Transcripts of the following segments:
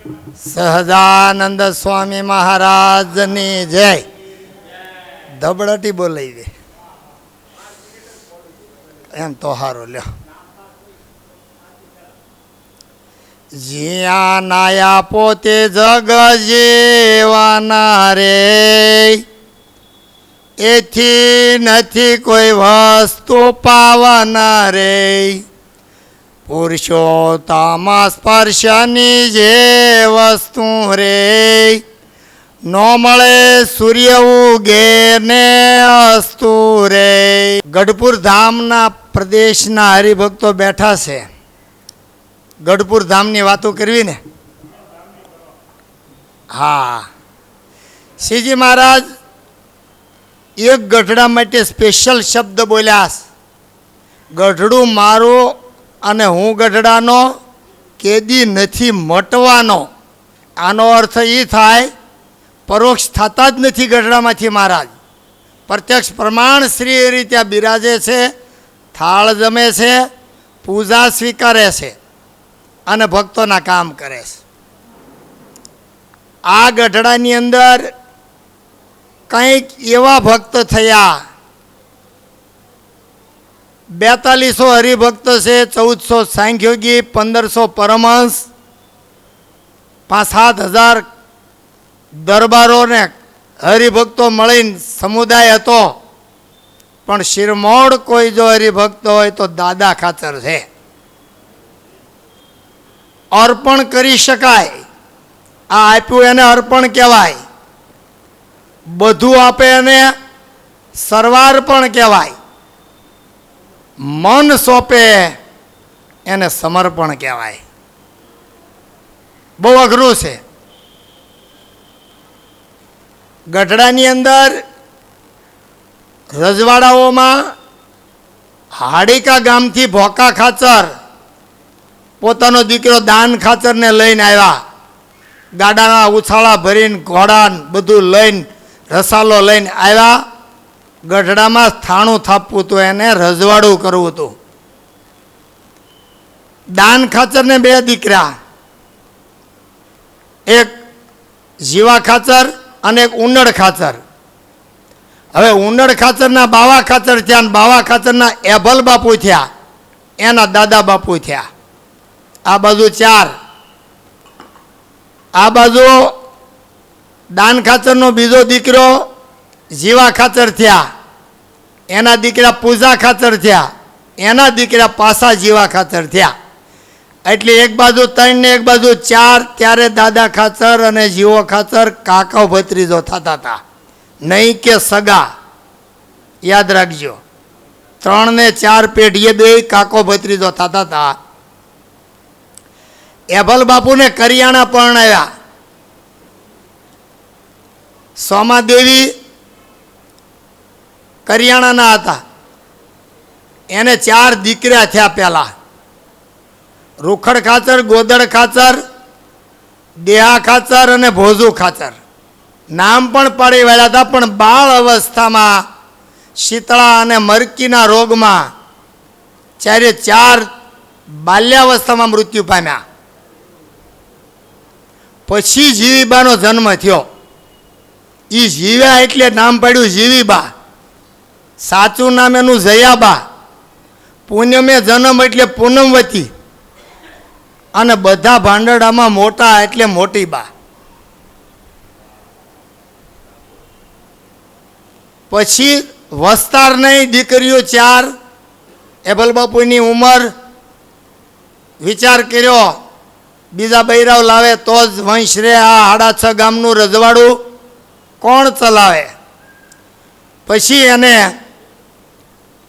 સહજાનંદ સ્વામી મહારાજની જય. ધબડાટી બોલાવી દે એમ તો હારો લ્યો. જ્યાં નાયા પોતે જગ જીવાના રે, એથી નથી કોઈ વસ્તુ પાવાના રે. પુરુષોત્તમ સ્પર્શની જે વસ્તુ રે, નો મળે સૂર્ય ઉગે ને અસ્તુ રે. ગઢપુર ધામના પ્રદેશના હરિભક્તો બેઠા છે. ગઢપુર ધામની વાતો કરવી ને. હા, શ્રીજી મહારાજ એક ગઢડા માટે સ્પેશિયલ શબ્દ બોલ્યા. ગઢડું મારું અને હું ગઢડાનો કેદી નથી મટવાનો. આનો અર્થ એ થાય પરોક્ષ થતા જ નથી ગઢડામાંથી મહારાજ. પ્રત્યક્ષ પ્રમાણ શ્રી એ રીતે બિરાજે છે, થાળ જમે છે, પૂજા સ્વીકારે છે અને ભક્તોના કામ કરે છે. આ ગઢડાની અંદર કંઈક એવા ભક્ત થયા. 4200 હરિભક્ત છે, 1400 સાંખ્યોગી, 1500 પરમહંસ, 5-7 હજાર દરબારોને હરિભક્તો મળીને સમુદાય હતો. પણ શિરમોડ કોઈ જો હરિભક્ત હોય તો દાદા ખાચર છે. અર્પણ કરી શકાય. આ આપ્યું એને અર્પણ કહેવાય. બધું આપે એને સર્વાર્પણ કહેવાય. મન સોંપે એને સમર્પણ કહેવાય. બહુ અઘરું છે. ગઢડાની અંદર રજવાડાઓમાં હાડીકા ગામથી ભોકા ખાચર પોતાનો દીકરો દાન ખાચરને લઈને આવ્યા. ગાડાના ઉછાળા ભરીને ઘોડા બધું લઈને રસાલો લઈને આવ્યા. ગઢડામાં થાણું થાપવું હતું, એને રજવાડું કરવું હતું. દાન ખાચરને 2 દીકરા, એક જીવા ખાચર અને એક ઉનડ ખાચર. હવે ઉનડ ખાચરના બાવા ખાચર થયા અને બાવા ખાચરના એભલ બાપુ થયા, એના દાદા બાપુ થયા. આ બાજુ 4. આ બાજુ દાન ખાચરનો બીજો દીકરો જીવા ખાચર થયા, એના દીકરા પૂજા ખાચર થયા, એના દીકરા પાસા જીવા ખાચર થયા. એટલે એક બાજુ 3 ને એક બાજુ 4. ત્યારે દાદા ખાચર અને જીવો ખાચર કાકા ભત્રીજો થતા હતા, નહીં કે સગા. યાદ રાખજો, 3 ને 4 પેઢીએ 2 કાકો ભત્રીજો થતા હતા. એભલ બાપુને કરિયાણા પરણાવ્યા. સોમાદેવી કરિયાણાના હતા. એને 4 દીકરા થયા. પહેલા રૂખડ ખાચર, ગોદડ ખાચર, દેહા ખાચર અને ભોજુ ખાચર. નામ પણ પાડી વાળ્યા હતા. પણ બાળ અવસ્થામાં શીતળા અને મરકીના રોગમાં 4 બાલ્યાવસ્થામાં મૃત્યુ પામ્યા. પછી જીવીબાનો જન્મ થયો. એ જીવ્યા એટલે નામ પાડ્યું જીવીબા. સાચું નામ એનું જયાબા. પૂનમે જન્મ એટલે પૂનમવતી. અને બધા ભાંડડામાં મોટા એટલે મોટીબા. પછી વસ્તાર નહીં, દીકરીઓ 4. એભલ બાપુની ઉંમર, વિચાર કર્યો બીજા બૈરાવ લાવે તો જ વંશ રે. આ 6.5 ગામનું રજવાડું કોણ ચલાવે? પછી એને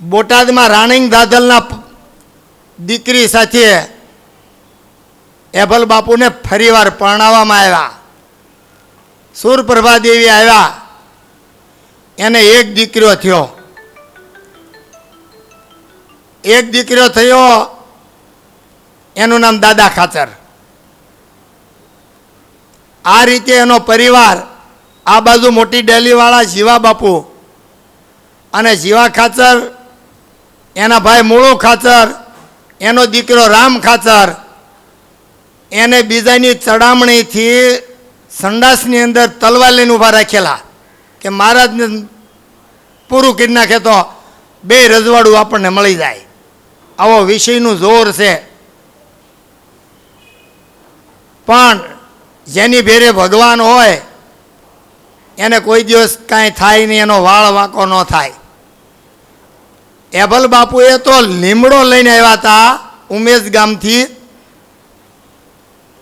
બોટાદમાં રાણીંગ દાદલના દીકરી સાથે એભલ બાપુને ફરીવાર પરણાવવામાં આવ્યા. સુરપ્રભા દેવી આવ્યા. એને 1 દીકરો થયો. 1 દીકરો થયો, એનું નામ દાદા ખાચર. આ રીતે એનો પરિવાર. આ બાજુ મોટી ડેલીવાળા જીવા બાપુ અને જીવા ખાચર, એના ભાઈ મૂળો ખાચર, એનો દીકરો રામ ખાચર, એને બીજાની ચડામણીથી સંડાસની અંદર તલવાર લઈને ઊભા રાખેલા કે મહારાજને પૂરું કરી નાખે તો બે રજવાડું આપણને મળી જાય. આવો વિષયનું જોર છે. પણ જેની ભેરે ભગવાન હોય એને કોઈ દિવસ કાંઈ થાય નહીં, એનો વાળ વાંકો ન થાય. એભલ બાપુએ તો લીમડો લઈને આવ્યા હતા ઉમેશ ગામથી.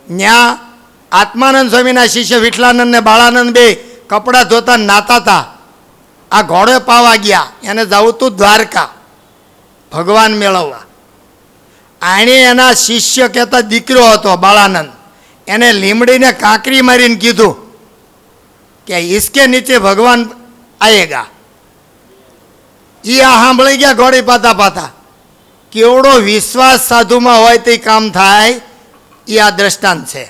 ત્યાં આત્માનંદ સ્વામીના શિષ્ય વિઠલાનંદ ને બાળાનંદ બે કપડાં ધોતા નાતા હતા. આ ઘોડે પાવા ગયા, એને જવું તું દ્વારકા ભગવાન મેળવવા. આણે એના શિષ્ય કહેતા દીકરો હતો બાળાનંદ, એને લીમડીને કાંકરી મારીને કીધું કે ઇસકે નીચે ભગવાન આયેગા. એ આ સાંભળી ગયા ઘોડી પાતા પાતા. કેવડો વિશ્વાસ સાધુમાં હોય તે કામ થાય, એ આ દ્રષ્ટાંત છે.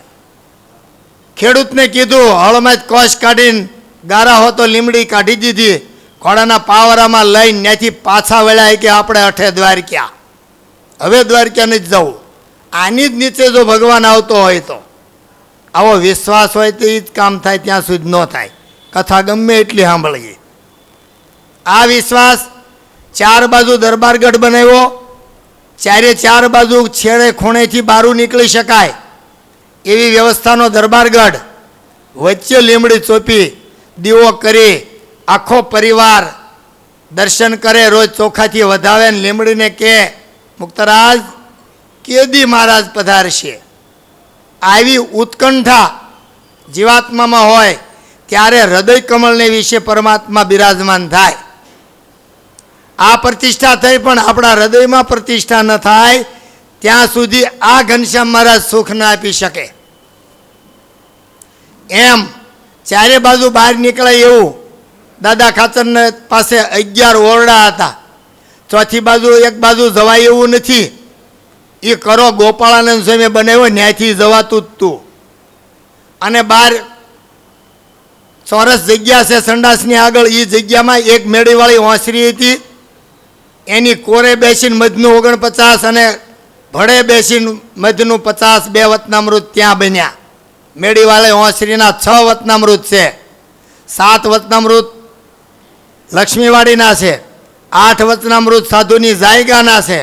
ખેડૂતને કીધું હળમાં જ કોશ કાઢીને ગારા હો તો લીમડી કાઢી દીધી, ઘોડાના પાવરામાં લઈને ત્યાંથી પાછા વળ્યા કે આપણે અઠે દ્વારકા, હવે દ્વારકા નથી જવું. આની જ નીચે જો ભગવાન આવતો હોય તો આવો વિશ્વાસ હોય તો એ જ કામ થાય, ત્યાં સુધી ન થાય. કથા ગમે એટલી સાંભળીએ. આ વિશ્વાસ ચાર બાજુ દરબારગઢ બનાવ્યો, ચારે ચાર બાજુ છેડે ખૂણેથી બારું નીકળી શકાય એવી વ્યવસ્થાનો દરબારગઢ, વચ્ચે લીમડી ચોપી, દીવો કરી, આખો પરિવાર દર્શન કરે, રોજ ચોખાથી વધાવે ને લીમડીને કે મુક્તરાજ કેદી મહારાજ પધારશે. આવી ઉત્કંઠા જીવાત્મામાં હોય ત્યારે હૃદય કમળને વિશે પરમાત્મા બિરાજમાન થાય. આ પ્રતિષ્ઠા થઈ, પણ આપણા હૃદયમાં પ્રતિષ્ઠા ન થાય ત્યાં સુધી આ ઘનશ્યામ મહારાજ સુખ ન આપી શકે. એમ ચારે બાજુ બહાર નીકળે એવું દાદા ખાચરને પાસે 11 ઓરડા હતા. ચોથી બાજુ એક બાજુ જવાય એવું નથી. એ કરો ગોપાળાનંદ સ્વામી બનાવ્યો, ત્યાંથી જવાતું જ તું. અને બહાર ચોરસ જગ્યા છે સંડાસની આગળ, એ જગ્યામાં એક મેળીવાળી ઓસરી હતી. એની કોરે બેસીને મધનું 49 અને ભડે બેસીને મધનું 50 બે વતનામૃત ત્યાં બન્યા. મેળીવાળી ઓસરીના 6 વતનામૃત છે, 7 વતનામૃત લક્ષ્મીવાડીના છે, 8 વચનામૃત સાધુની જાયગાના છે,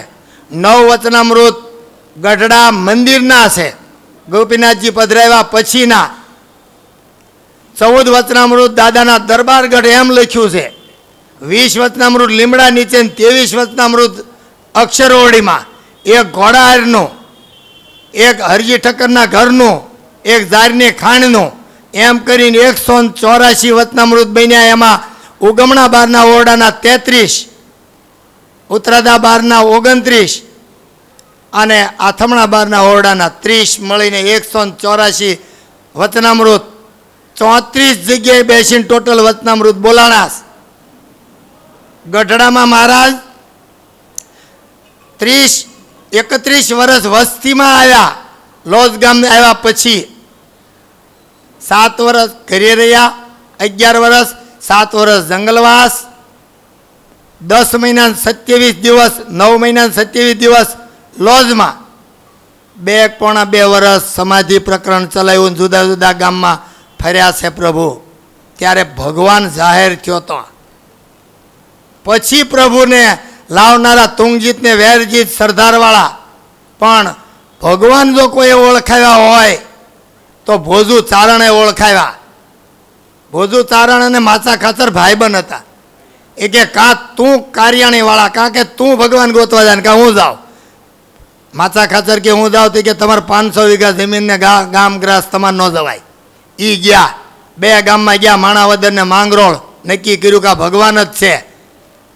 9 વચનામૃત ગઢડા મંદિરના છે ગોપીનાથજી પધરાવ્યા પછીના, 14 વચનામૃત દાદાના દરબારગઢ એમ લખ્યું છે, 20 વચનામૃત લીમડા નીચે, 23 વચનામૃત અક્ષરવડીમાં, એક ઘોડાહારનું, એક હરજી ઠક્કરના ઘરનું, એક ઝારની ખાણનું, એમ કરીને 184 વચનામૃત બન્યા. એમાં ઉગમણા બારના ઓરડાના 33, ઉત્તરાદા બારના 29 અને આથમણા બારના ઓરડાના 30 મળીને 184 વચનામૃત 34 જગ્યાએ બેસીને ટોટલ વચનામૃત બોલાણા. ગઢડામાં મહારાજ 31 વર્ષ વસ્તીમાં આવ્યા. લોજ ગામ આવ્યા પછી 7 વર્ષ ઘરે રહ્યા, 11 વર્ષ, 7 વર્ષ જંગલવાસ, 10 મહિના 27 દિવસ, 9 મહિના 27 દિવસ લોજમાં, 2.5 વર્ષ સમાધિ પ્રકરણ ચલાવ્યું, જુદા જુદા ગામમાં ફર્યા છે પ્રભુ. ત્યારે ભગવાન જાહેર થયો તો. પછી પ્રભુને લાવનારા તુંગજીતને વેરજીત સરદારવાળા. પણ ભગવાન જો કોઈ ઓળખાવ્યા હોય તો ભોજુ ચારણે ઓળખાવ્યા. ભોજુ ચારણ અને માચા ખાચર ભાઈબંધ હતા. એ કે કાં તું કાર્યાણીવાળા, કાં કે તું ભગવાન ગોતવા જાય, કાં હું જાઉં. માચા ખાચર કે હું જાઉં, કે તમારે 500 વીઘા જમીનને ગામ ગ્રાસ તમારે ન જવાય. એ ગયા, 2 ગામમાં ગયા, માણાવદર ને માંગરોળ. નક્કી કર્યું કે ભગવાન જ છે.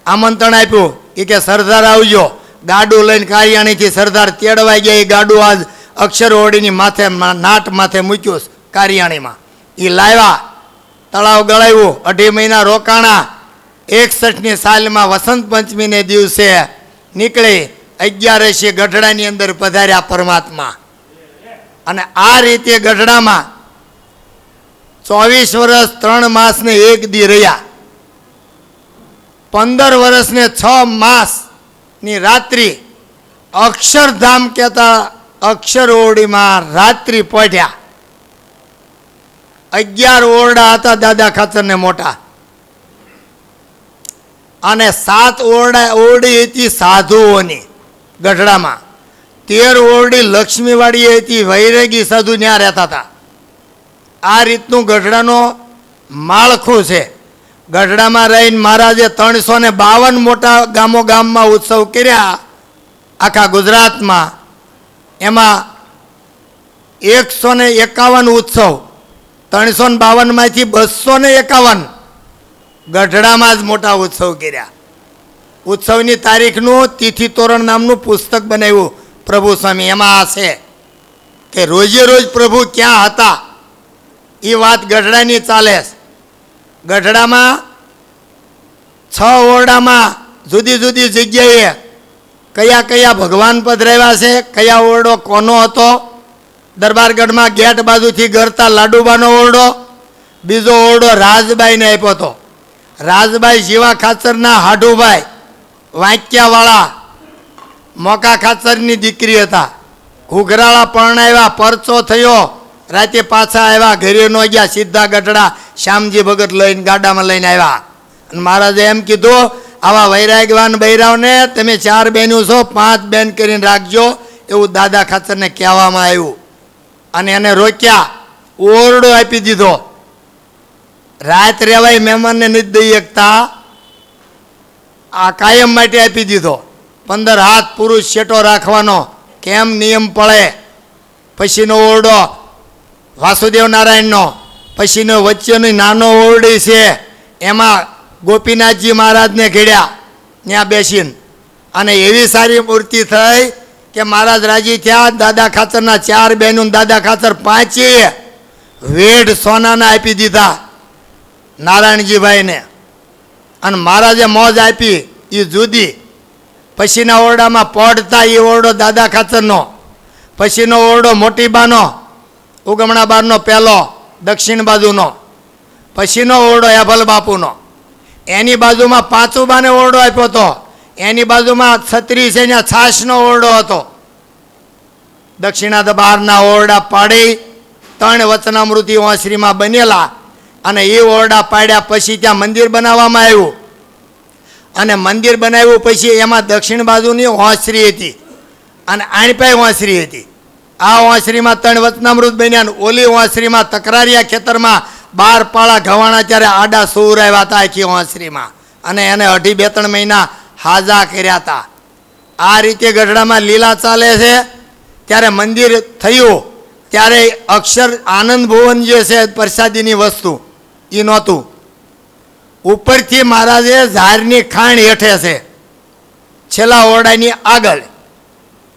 આમંત્રણ આપ્યું, એ કે સરદાર આવજો. ગાડું લઈને કાર્યાણીથી સરદાર તેડવાઈ ગયા. એ ગાડું આજ અક્ષરવડીની માથે, નાટ માથે મૂક્યું કાર્યાણીમાં. એ લાવ્યા, તળાવ ગળાવ્યું, 2.5 મહિના રોકાણા. 61ની સાલમાં વસંત પંચમીને દિવસે નીકળી 11 ગઢડાની અંદર પધાર્યા પરમાત્મા. અને આ રીતે ગઢડામાં 24 વર્ષ 3 માસ ને 1 દી રહ્યા. 15 વર્ષ ને 6 માસની રાત્રિ અક્ષરધામ કહેતા અક્ષર ઓરડીમાં રાત્રિ પહોંચ્યા. 11 ઓરડા હતા દાદા ખાચરને મોટા, અને 7 ઓરડી હતી સાધુઓની ગઢડામાં. 13 ઓરડી લક્ષ્મીવાડી હતી, વૈરાગી સાધુ ત્યાં રહેતા હતા. આ રીતનું ગઢડાનો માળખું છે. ગઢડામાં રહીને મહારાજે 352 મોટા ગામમાં ઉત્સવ કર્યા આખા ગુજરાતમાં. એમાં 151 ઉત્સવ, 352માંથી 251 ગઢડામાં જ મોટા ઉત્સવ કર્યા. ઉત્સવની તારીખનું તિથિ તોરણ નામનું પુસ્તક બનાવ્યું પ્રભુ સ્વામી. એમાં આ છે કે રોજે રોજ પ્રભુ ક્યાં હતા એ વાત ગઢડાની ચાલે. ગઢડામાં 6 ઓરડામાં જુદી જુદી જગ્યાએ કયા કયા ભગવાન પધરાવ્યા છે, કયા ઓરડો કોનો હતો. દરબારગઢમાં ગેટ બાજુથી ગરતા લાડુબાનો ઓરડો, બીજો ઓરડો રાજબાઈને આપ્યો હતો. રાજબાઈ જીવા ખાચરના હાડુભાઈ વાંક્યાવાળા મોકા ખાચરની દીકરી હતા. ઘૂઘરાળા પરણાવ્યા, પરચો થયો, રાતે પાછા આવ્યા, ઘરે ન ગયા, સીધા ગઢડા શ્યામજી ભગત લઈને ગાડામાં લઈને આવ્યા. અને મહારાજે એમ કીધું, આવા વૈરાગવાન બૈરાવને તમે 4 બહેનો છો, 5 બેન કરીને રાખજો, એવું દાદા ખાચરને કહેવામાં આવ્યું. અને એને રોક્યા, ઓરડો આપી દીધો. રાત રહેવાય મહેમાનને નથી દઈ શકતા, આ કાયમ માટે આપી દીધો. 15 હાથ પુરુષ શેટો રાખવાનો, કેમ નિયમ પડે. પછીનો ઓરડો વાસુદેવ નારાયણનો, પછીનો વચ્ચેનો નાનો ઓરડી છે, એમાં ગોપીનાથજી મહારાજને ઘેડ્યા ત્યાં બેસીને. અને એવી સારી મૂર્તિ થઈ કે મહારાજ રાજી થયા. દાદા ખાચરના 4 બહેનો, દાદા ખાચર 5 વેઢ સોનાના આપી દીધા નારાયણજીભાઈને. અને મહારાજે મોજ આપી એ જુદી. પછીના ઓરડામાં પડતા એ ઓરડો દાદા ખાચરનો. પછીનો ઓરડો મોટીબાનો, ઉગમણા બારનો પહેલો દક્ષિણ બાજુનો. પછીનો ઓરડો એભલ બાપુનો. એની બાજુમાં પાંચુબાને ઓરડો આપ્યો હતો. એની બાજુમાં છત્રી છે ત્યાં છાશનો ઓરડો હતો. દક્ષિણા બહારના ઓરડા પાડી 3 વચનામૃતિ ઓસરીમાં બનેલા. અને એ ઓરડા પાડ્યા પછી ત્યાં મંદિર બનાવવામાં આવ્યું. અને મંદિર બનાવ્યું પછી એમાં દક્ષિણ બાજુની ઓસરી હતી અને આણપાઈ ઓસરી હતી. આ ઓસરીમાં 3 વચનામૃત બન્યા. અને ઓલી ઓસરીમાં તકરારિયા ખેતરમાં 12 પાળા ઘવાણા ત્યારે આડા સૂર આવ્યા હતા આખી ઓસરીમાં. અને એને 2.5-3 મહિના હાજા કર્યા હતા. આ રીતે ગઢડામાં લીલા ચાલે છે. ત્યારે મંદિર થયું ત્યારે અક્ષર આનંદ ભુવન જે છે પ્રસાદીની વસ્તુ એ નહોતું. ઉપરથી મહારાજે ઝાડની ખાણ હેઠે છે છેલ્લા ઓરડાની આગળ.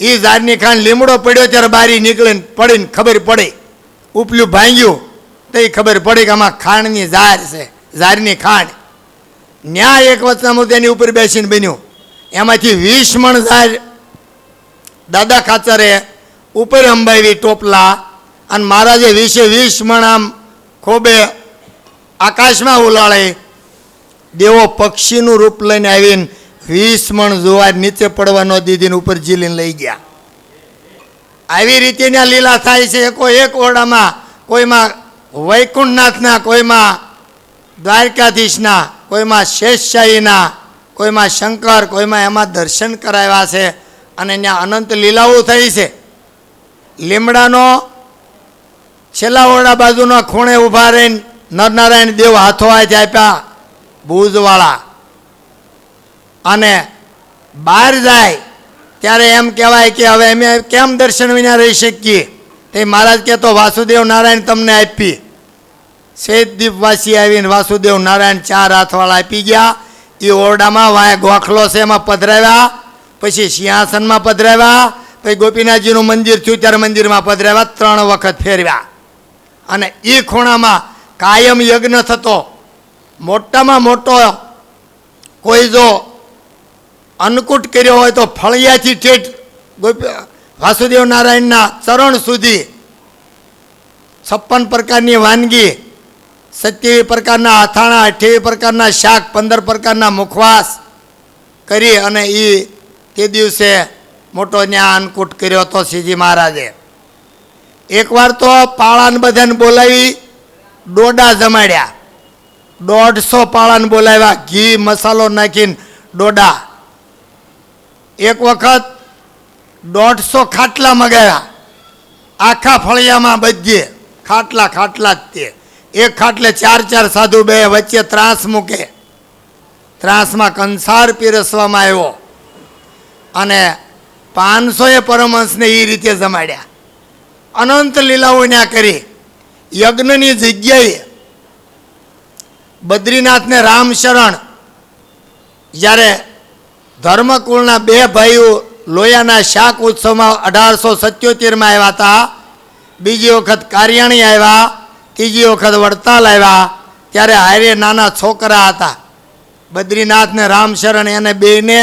એ ઝાડની ખાણ લીમડો પડ્યો ત્યારે બારી નીકળીને પડીને ખબર પડી. ઉપલું ભાંગ્યું તો એ ખબર પડી કે આમાં ખાંડની ઝાર છે, ઝારની ખાંડ. ન્યા એક વચનામૃત એની ઉપર બેસીને બન્યું. એમાંથી 20 મણ ઝાર દાદા ખાચરે ઉપર અંબાવી ટોપલા. અને મહારાજે 20 મણ આમ ખોબે આકાશમાં ઉલાળે. દેવો પક્ષીનું રૂપ લઈને આવીને 20 મણ જુવાર નીચે પડવા ન દીધીને ઉપર ઝીલીને લઈ ગયા. આવી રીતે ત્યાં લીલા થાય છે. એક ઓરડામાં કોઈમાં વૈકુંઠનાથના, કોઈમાં દ્વારકાધીશના, કોઈમાં શેષશાહીના, કોઈમાં શંકર, કોઈમાં એમાં દર્શન કરાવ્યા છે. અને ત્યાં અનંત લીલાઓ થઈ છે. લીમડાનો છેલ્લા ઓરડા બાજુના ખૂણે ઊભા રહીને નરનારાયણ દેવ હાથો હાથ આપ્યા ભુજવાળા. અને બહાર જાય ત્યારે એમ કહેવાય કે હવે અમે કેમ દર્શન વિના રહી શકીએ. તે મહારાજ કહેતો વાસુદેવ નારાયણ તમને આપી. શેષદ્વીપવાસી આવીને વાસુદેવ નારાયણ 4 હાથવાળા આપી ગયા. એ ઓરડામાં વાય ગોખલો છે એમાં પધરાવ્યા. પછી સિંહાસનમાં પધરાવ્યા. પછી ગોપીનાથજીનું મંદિર થયું ત્યારે મંદિરમાં પધરાવ્યા. 3 વખત ફેરવ્યા. અને એ ખૂણામાં કાયમ યજ્ઞ થતો. મોટામાં મોટો કોઈ જો અન્નકૂટ કર્યો હોય તો ફળિયાથી ઠેઠ વાસુદેવ નારાયણના ચરણ સુધી 56 પ્રકારની વાનગી, 27 પ્રકારના અથાણા, 28 પ્રકારના શાક, 15 પ્રકારના મુખવાસ કરી અને એ તે દિવસે મોટો ન્યા અન્નકૂટ કર્યો હતો શ્રીજી મહારાજે. એકવાર તો પાળાને બધાને બોલાવી ડોડા જમાડ્યા. 150 પાળાને બોલાવ્યા, ઘી મસાલો નાખીને ડોડા. એક વખત 150 ખાટલા મગાવ્યા, આખા ફળિયામાં બધે ખાટલા ખાટલા જ તે. એક ખાટલે 4 સાધુ બે, વચ્ચે ત્રાસ મૂકે, ત્રાસમાં કંસાર પીરસવામાં આવ્યો અને 500 પરમહંસને એ રીતે જમાડ્યા. અનંત લીલાઓ ત્યાં કરી. યજ્ઞની જગ્યાએ બદ્રીનાથને રામશરણ જ્યારે ધર્મકુળના 2 ભાઈઓ લોયાના શાક ઉત્સવમાં 1877માં આવ્યા હતા, બીજી વખત કારિયાણી આવ્યા, ત્રીજી વખત વડતાલ આવ્યા, ત્યારે હારે નાના છોકરા હતા. બદ્રીનાથ ને રામશરણ એને બેને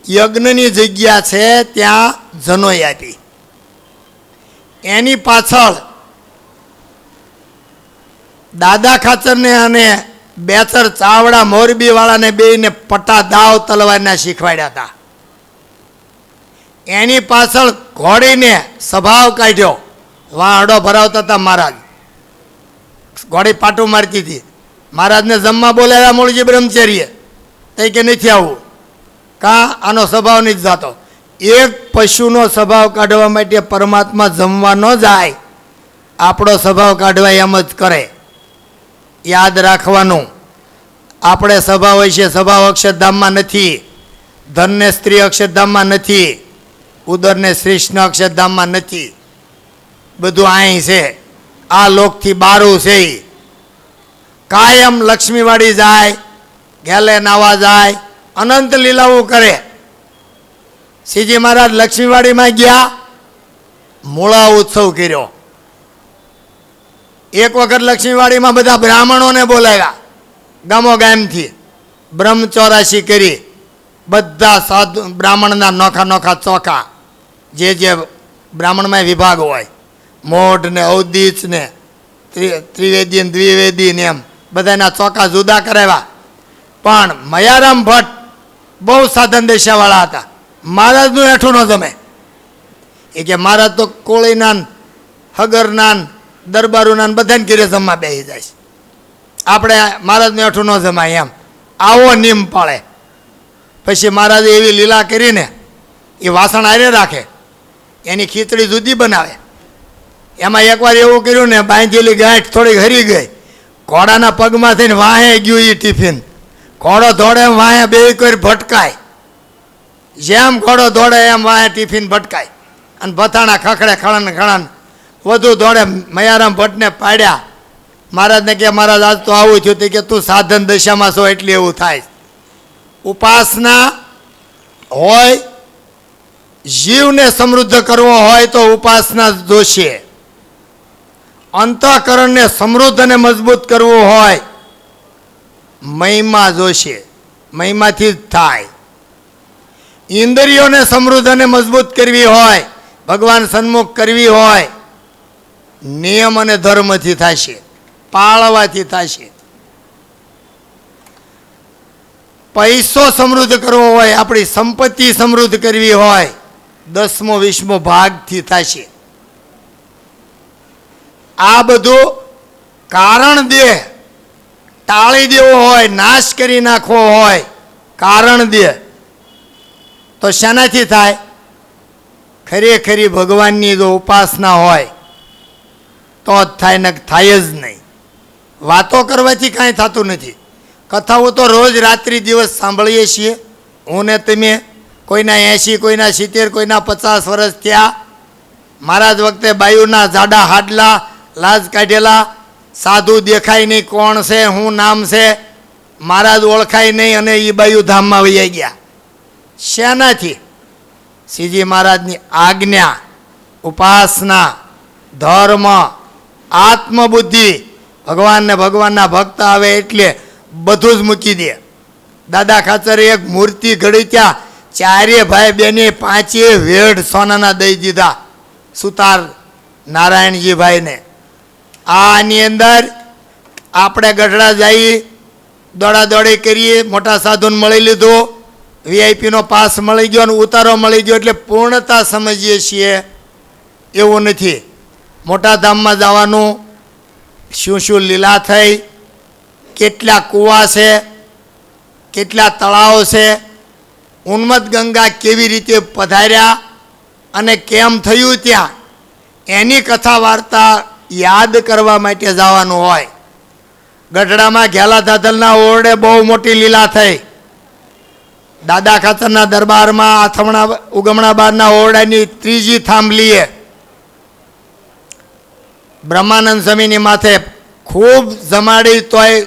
યજ્ઞની જગ્યા છે ત્યાં જનોઈ આપી. એની પાછળ દાદા ખાચરને અને બેચર ચાવડા મોરબીવાળાને બેને પટા દાવ તલવારના શીખવાડ્યા હતા. એની પાછળ ઘોડીને સ્વભાવ કાઢ્યો, વાંડો ભરાવતા હતા મહારાજ. ઘોડી પાટું મારતી હતી. મહારાજને જમવા બોલાવ્યા મૂળજી બ્રહ્મચર્ય, તે કે નથી આવવું, કાં આનો સ્વભાવ નથી જતો. એક પશુનો સ્વભાવ કાઢવા માટે પરમાત્મા જમવા ન જાય, આપણો સ્વભાવ કાઢવા એમ જ કરે. યાદ રાખવાનું, આપણે સ્વભાવ હોય છે, સ્વભાવ અક્ષરધામમાં નથી, ધનને સ્ત્રી અક્ષરધામમાં નથી, ઉદરને શ્રેષ્ઠ અક્ષરધામમાં નથી, બધું અહીં છે. આ લોકથી બારું છે. કાયમ લક્ષ્મીવાડી જાય, ગેલે નાવા જાય, અનંત લીલાઓ કરે. શ્રીજી મહારાજ લક્ષ્મીવાડીમાં ગયા, મૂળા ઉત્સવ કર્યો. એક વખત લક્ષ્મીવાડીમાં બધા બ્રાહ્મણોને બોલાવ્યા, ગામો ગામથી બ્રહ્મચોરાશી કરી. બધા સાધુ બ્રાહ્મણના નોખા નોખા ચોખા, જે બ્રાહ્મણમાં વિભાગ હોય, મોઢ ને ઔદીચ ને ત્રિવેદી ને દ્વિવેદી ને એમ બધાના ચોખા જુદા કરાવ્યા. પણ મયારામ ભટ્ટ બહુ સાધન દેશાવાળા હતા. મહારાજનું હેઠું ન જમે. એ કે મહારાજ તો કોળીના હગરના દરબારોના બધાને ઘેરે જમવા બેસી જાય છે, આપણે મહારાજનું હેઠું ન જમાય એમ આવો નિયમ પાળે. પછી મહારાજે એવી લીલા કરીને એ વાસણ આરે રાખે, એની ખીચડી જુદી બનાવે. એમાં એકવાર એવું કર્યું ને, બાંધેલી ગાંઠ થોડીક હરી ગઈ, ઘોડાના પગમાં થઈને વાહે ગયું એ ટિફિન. ઘોડો દોડે એમ વાહે બે કોઈ ભટકાય, જેમ ઘોડો દોડે એમ વાહે ટિફિન ભટકાય અને ભથાણા ખખડે ખળન ખળન વધુ દોડે. મયારામ ભટ્ટને પાડ્યા. મહારાજને કે મહારાજ આજ તો આવું થયું. તે કે તું સાધન દશામાં છો એટલે એવું થાય. ઉપાસના હોય, જીવને સમૃદ્ધ કરવો હોય તો ઉપાસના જોશે. અંતઃકરણને સમૃદ્ધ અને મજબૂત કરવું હોય, મહિમા જોશે. મહિમાથી જ થાય. ઇન્દ્રિયોને સમૃદ્ધ અને મજબૂત કરવી હોય, ભગવાન સન્મુખ કરવી હોય, નિયમ અને ધર્મથી થશે, પાળવાથી થશે. પૈસો સમૃદ્ધ કરવો હોય, આપણી સંપત્તિ સમૃદ્ધ કરવી હોય, 10મો 20મો ભાગથી થશે. આ બધું કારણ દેહ ટાળી દેવો હોય, નાશ કરી નાખવો હોય, કારણ દેહ તો શાનાથી થાય? ખરેખરી ભગવાનની જો ઉપાસના હોય તો જ થાય, ને થાય જ નહીં. વાતો કરવાથી કાંઈ થતું નથી. કથાઓ તો રોજ રાત્રિ દિવસ સાંભળીએ છીએ. હું ને તમે, કોઈના 80, કોઈના 70, કોઈના 50 વર્ષ થયા. મહારાજ વખતે બાયુના જાડા હાડલા, લાજ કાઢેલા, સાધુ દેખાય નહીં કોણ છે, શું નામ છે, મહારાજ ઓળખાય નહીં અને એ બાયુ ધામમાં વહી ગયા. શેનાથી? શ્રીજી મહારાજની આજ્ઞા, ઉપાસના, ધર્મ, આત્મબુદ્ધિ. ભગવાનને ભગવાનના ભક્ત આવે એટલે બધું જ મૂકી દે. દાદા ખાચરે એક મૂર્તિ ઘડી ત્યાં 4 ભાઈ બેને 5 વેઢ સોનાના દઈ દીધા સુતાર નારાયણજીભાઈને. આની અંદર આપણે ગઢડા જઈએ, દોડાદોડી કરીએ, મોટા સાધુને મળી લીધું, વીઆઈપીનો પાસ મળી ગયો અને ઉતારો મળી ગયો એટલે પૂર્ણતા સમજીએ છીએ એવું નથી. મોટા ધામમાં જવાનું, શું શું લીલા થઈ, કેટલા કૂવા છે, કેટલા તળાવો છે, ઉન્મત્ત ગંગા કેવી રીતે પધાર્યા અને કેમ થયું ત્યાં, એની કથા વાર્તા યાદ કરવા માટે જવાનું હોય. ગઢડામાં ઘેલા ધાધલના ઓરડે બહુ મોટી લીલા થઈ. દાદા ખાતરના દરબારમાં આથમણા ઉગમણા બારના ઓરડાની ત્રીજી થાંભલીએ બ્રહ્માનંદ સ્વામીની માથે ખૂબ જમાડી તોય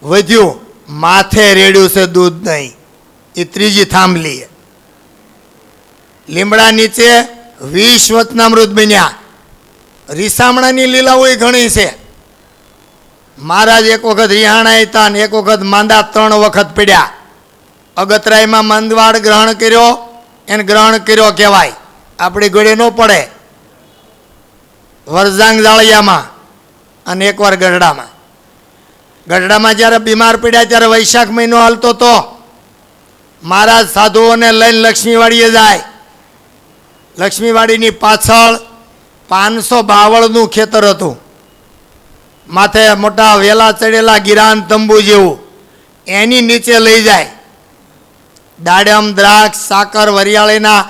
વધ્યું, માથે રેડ્યું છે દૂધ નહીં. એ ત્રીજી થાંભલીએ લીમડા નીચે 20 વચનામૃત બન્યા. રીસામણાની લીલાઓ ઘણી છે. મહારાજ એક વખત રિહાણા હતા ને એક વખત માંદા 3 વખત પડ્યા. અગતરાયમાં મંદવાડ ગ્રહણ કર્યો, એને ગ્રહણ કર્યો કહેવાય, આપણી ગળે ન પડે. વરજાંગ જાળિયામાં અને એકવાર ગઢડામાં. ગઢડામાં જ્યારે બીમાર પડ્યા ત્યારે વૈશાખ મહિનો હાલતો તો મહારાજ સાધુઓને લઈને લક્ષ્મીવાડીએ જાય. લક્ષ્મીવાડીની પાછળ 500 બાવળનું ખેતર હતું. માથે મોટા વેલા ચડેલા ગિરાન તંબુ જેવું, એની નીચે લઈ જાય. દાડમ, દ્રાક્ષ, સાકર, વરિયાળીના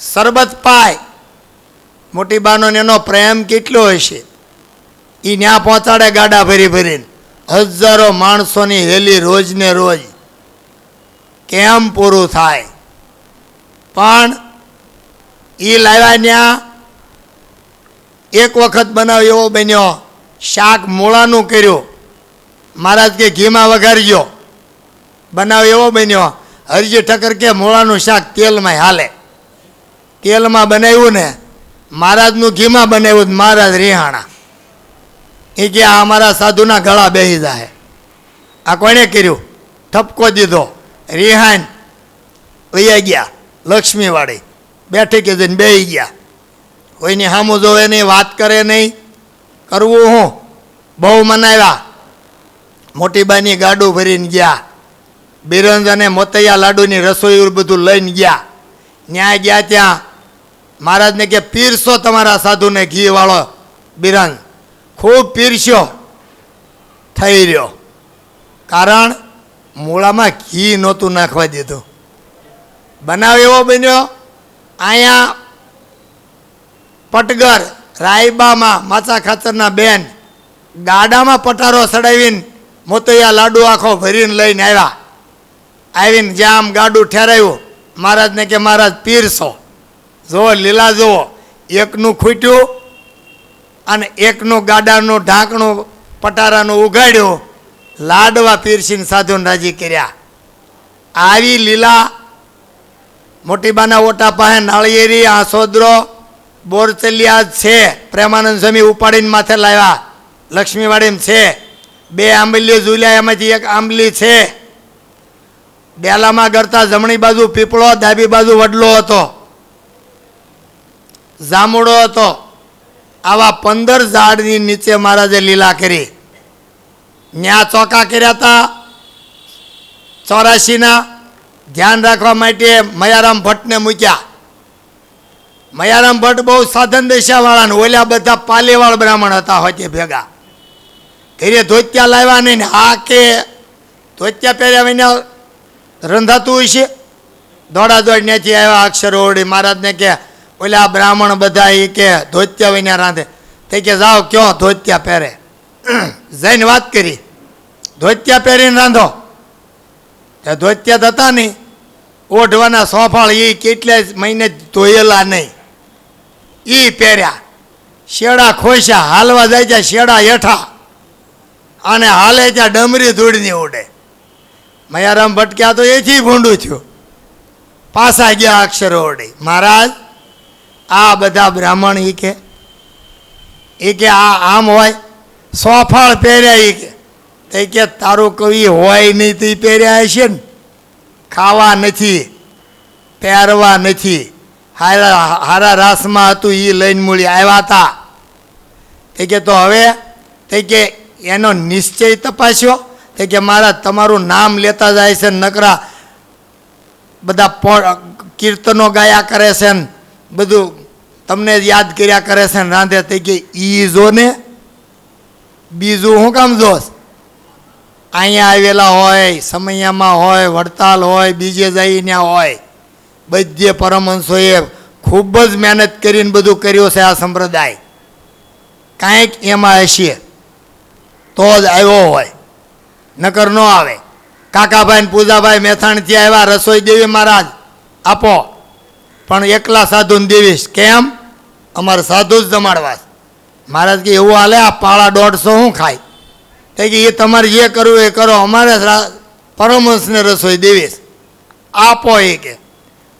શરબત પાય. મોટી બાનો એનો પ્રેમ કેટલો હશે. એ ત્યાં પહોંચાડે ગાડા ભરી ભરીને. હજારો માણસોની હેલી રોજ ને રોજ. કેમ પૂરું થાય? પણ એ લાવ્યા ત્યાં એક વખત બનાવ એવો બન્યો, શાક મૂળાનું કર્યું. મહારાજ કે ઘીમાં વઘારજો. બનાવ એવો બન્યો, હરજી ઠક્કર કે મૂળાનું શાક તેલમાં હાલે. તેલમાં બનાવ્યું ને મહારાજનું ઘીમાં બનાવ્યું. મહારાજ રિહાણા. એ કે આ અમારા સાધુના ગળા બેસી જાય. આ કોણે કર્યું? ઠપકો દીધો. રિહાન વૈયા ગયા લક્ષ્મીવાડી. બેઠી કે જઈને બેસી ગયા. કોઈની સામું જોવે નહીં, વાત કરે નહીં. કરવું હું? બહુ મનાવ્યા. મોટી બાની ગાડું ભરીને ગયા. બિરંજ અને મોતૈયા લાડુની રસોઈ બધું લઈને ગયા. ન્યાય ગયા ત્યાં મહારાજને કે પીરસો તમારા સાધુને ઘી વાળો બિરંજ. ખૂબ પીરસ્યો. થઈ રહ્યો. કારણ મૂળામાં ઘી નહોતું નાખવા દીધું. બનાવ એવો બન્યો, અહીંયા પટગર રાયબામાં માચા ખાચરના બેન ગાડામાં પટારો ચડાવીને મોતૈયા લાડુ આખો ભરીને લઈને આવ્યા. આવીને જામ ગાડું ઠેરાયું. મહારાજને કે મહારાજ પીરસો. જુઓ લીલા જુઓ. એકનું ખૂટ્યું અને એકનું ગાડાનું ઢાંકણું પટારાનું ઉગાડ્યું. લાડવા પીરસીને સાધુને રાજી કર્યા. આવી લીલા મોટીબાના ઓટા પાસે નાળિયેરી, આસોદરો, બોરચલિયા છે. પ્રેમાનંદ સ્વામી ઉપાડીને માથે લાવ્યા. લક્ષ્મીવાડીમાં છે. 2 આંબલીઓ ઝૂલ્યા, એમાંથી એક આંબલી છે. ડેલામાં ગરતા જમણી બાજુ પીપળો, ડાબી બાજુ વડલો હતો, જામુડો હતો. આવા 15 ઝાડની નીચે મહારાજે લીલા કરી. ન્યા ચોકા કર્યા હતા 84ના. ધ્યાન રાખવા માટે મયારામ ભટ્ટને મૂક્યા. મયારામ ભટ્ટ બહુ સાધન દશાવાળા, ઓલ્યા બધા પાલેવાળ બ્રાહ્મણ હતા હોતે ભેગા. ઘરે ધોતિયા લાવ્યા નહીં. હા કે ધોતિયા પહેર્યા વિના રંધાતું હશે. દોડા દોડ ત્યાંથી આવ્યા અક્ષર ઓરડી. મહારાજને કે ઓલા બ્રાહ્મણ બધા એ કે ધોતિયા વિના રાંધે. તે કે જાઓ ક્યો ધોતિયા પહેરે. જઈને વાત કરી, ધોતિયા પહેરીને રાંધો. તે ધોતિયા હતા નહીં. ઓઢવાના સોફાળ એ કેટલાય મહિને ધોયેલા નહીં. એ પહેર્યા. શેડા ખોસ્યા. હાલવા જાય ત્યાં શેડા હેઠા અને હાલે ત્યાં ડમરી ધૂળની ઉડે. મયારામ ભટક્યા તો એથી ભૂંડું થયું. પાછા ગયા અક્ષર ઓરડી. મહારાજ આ બધા બ્રાહ્મણ એ કે આ આમ હોય, સોફાળ પહેર્યા. એ કે તારું કવિ હોય નહીં તો એ પહેર્યા હશે ને. ખાવા નથી, પહેરવા નથી. હારા રાસમાં હતું એ લઈને મૂળી આવ્યા હતા. તે કે તો હવે તે કે એનો નિશ્ચય તપાસ્યો. તે કે મહારાજ તમારું નામ લેતા જાય છે, નકરા બધા કીર્તનો ગાયા કરે છે ને બધું તમને યાદ કર્યા કરે છે ને રાંધે થઈ કે ઈ જો ને બીજું હું કામ જોશ? અહીંયા આવેલા હોય, સમયમાં હોય, વડતાલ હોય, બીજે જઈ ત્યાં હોય, બધે પરમહંસોએ ખૂબ જ મહેનત કરીને બધું કર્યું છે. આ સંપ્રદાય કાંઈક એમાં હશે તો જ આવ્યો હોય, નકર ન આવે. કાકાભાઈ ને પૂજાભાઈ મેથાણથી આવ્યા, રસોઈ દેવી મહારાજ આપો, પણ એકલા સાધુને દેવીશ. કેમ? અમારે સાધુ જ જમાડવા. મહારાજ કે એવું હાલે? આ પાળા 150 શું ખાય? તો કે એ તમારે જે કરવું એ કરો, અમારે પરમહંસને રસોઈ દેવીશ આપો. એ કે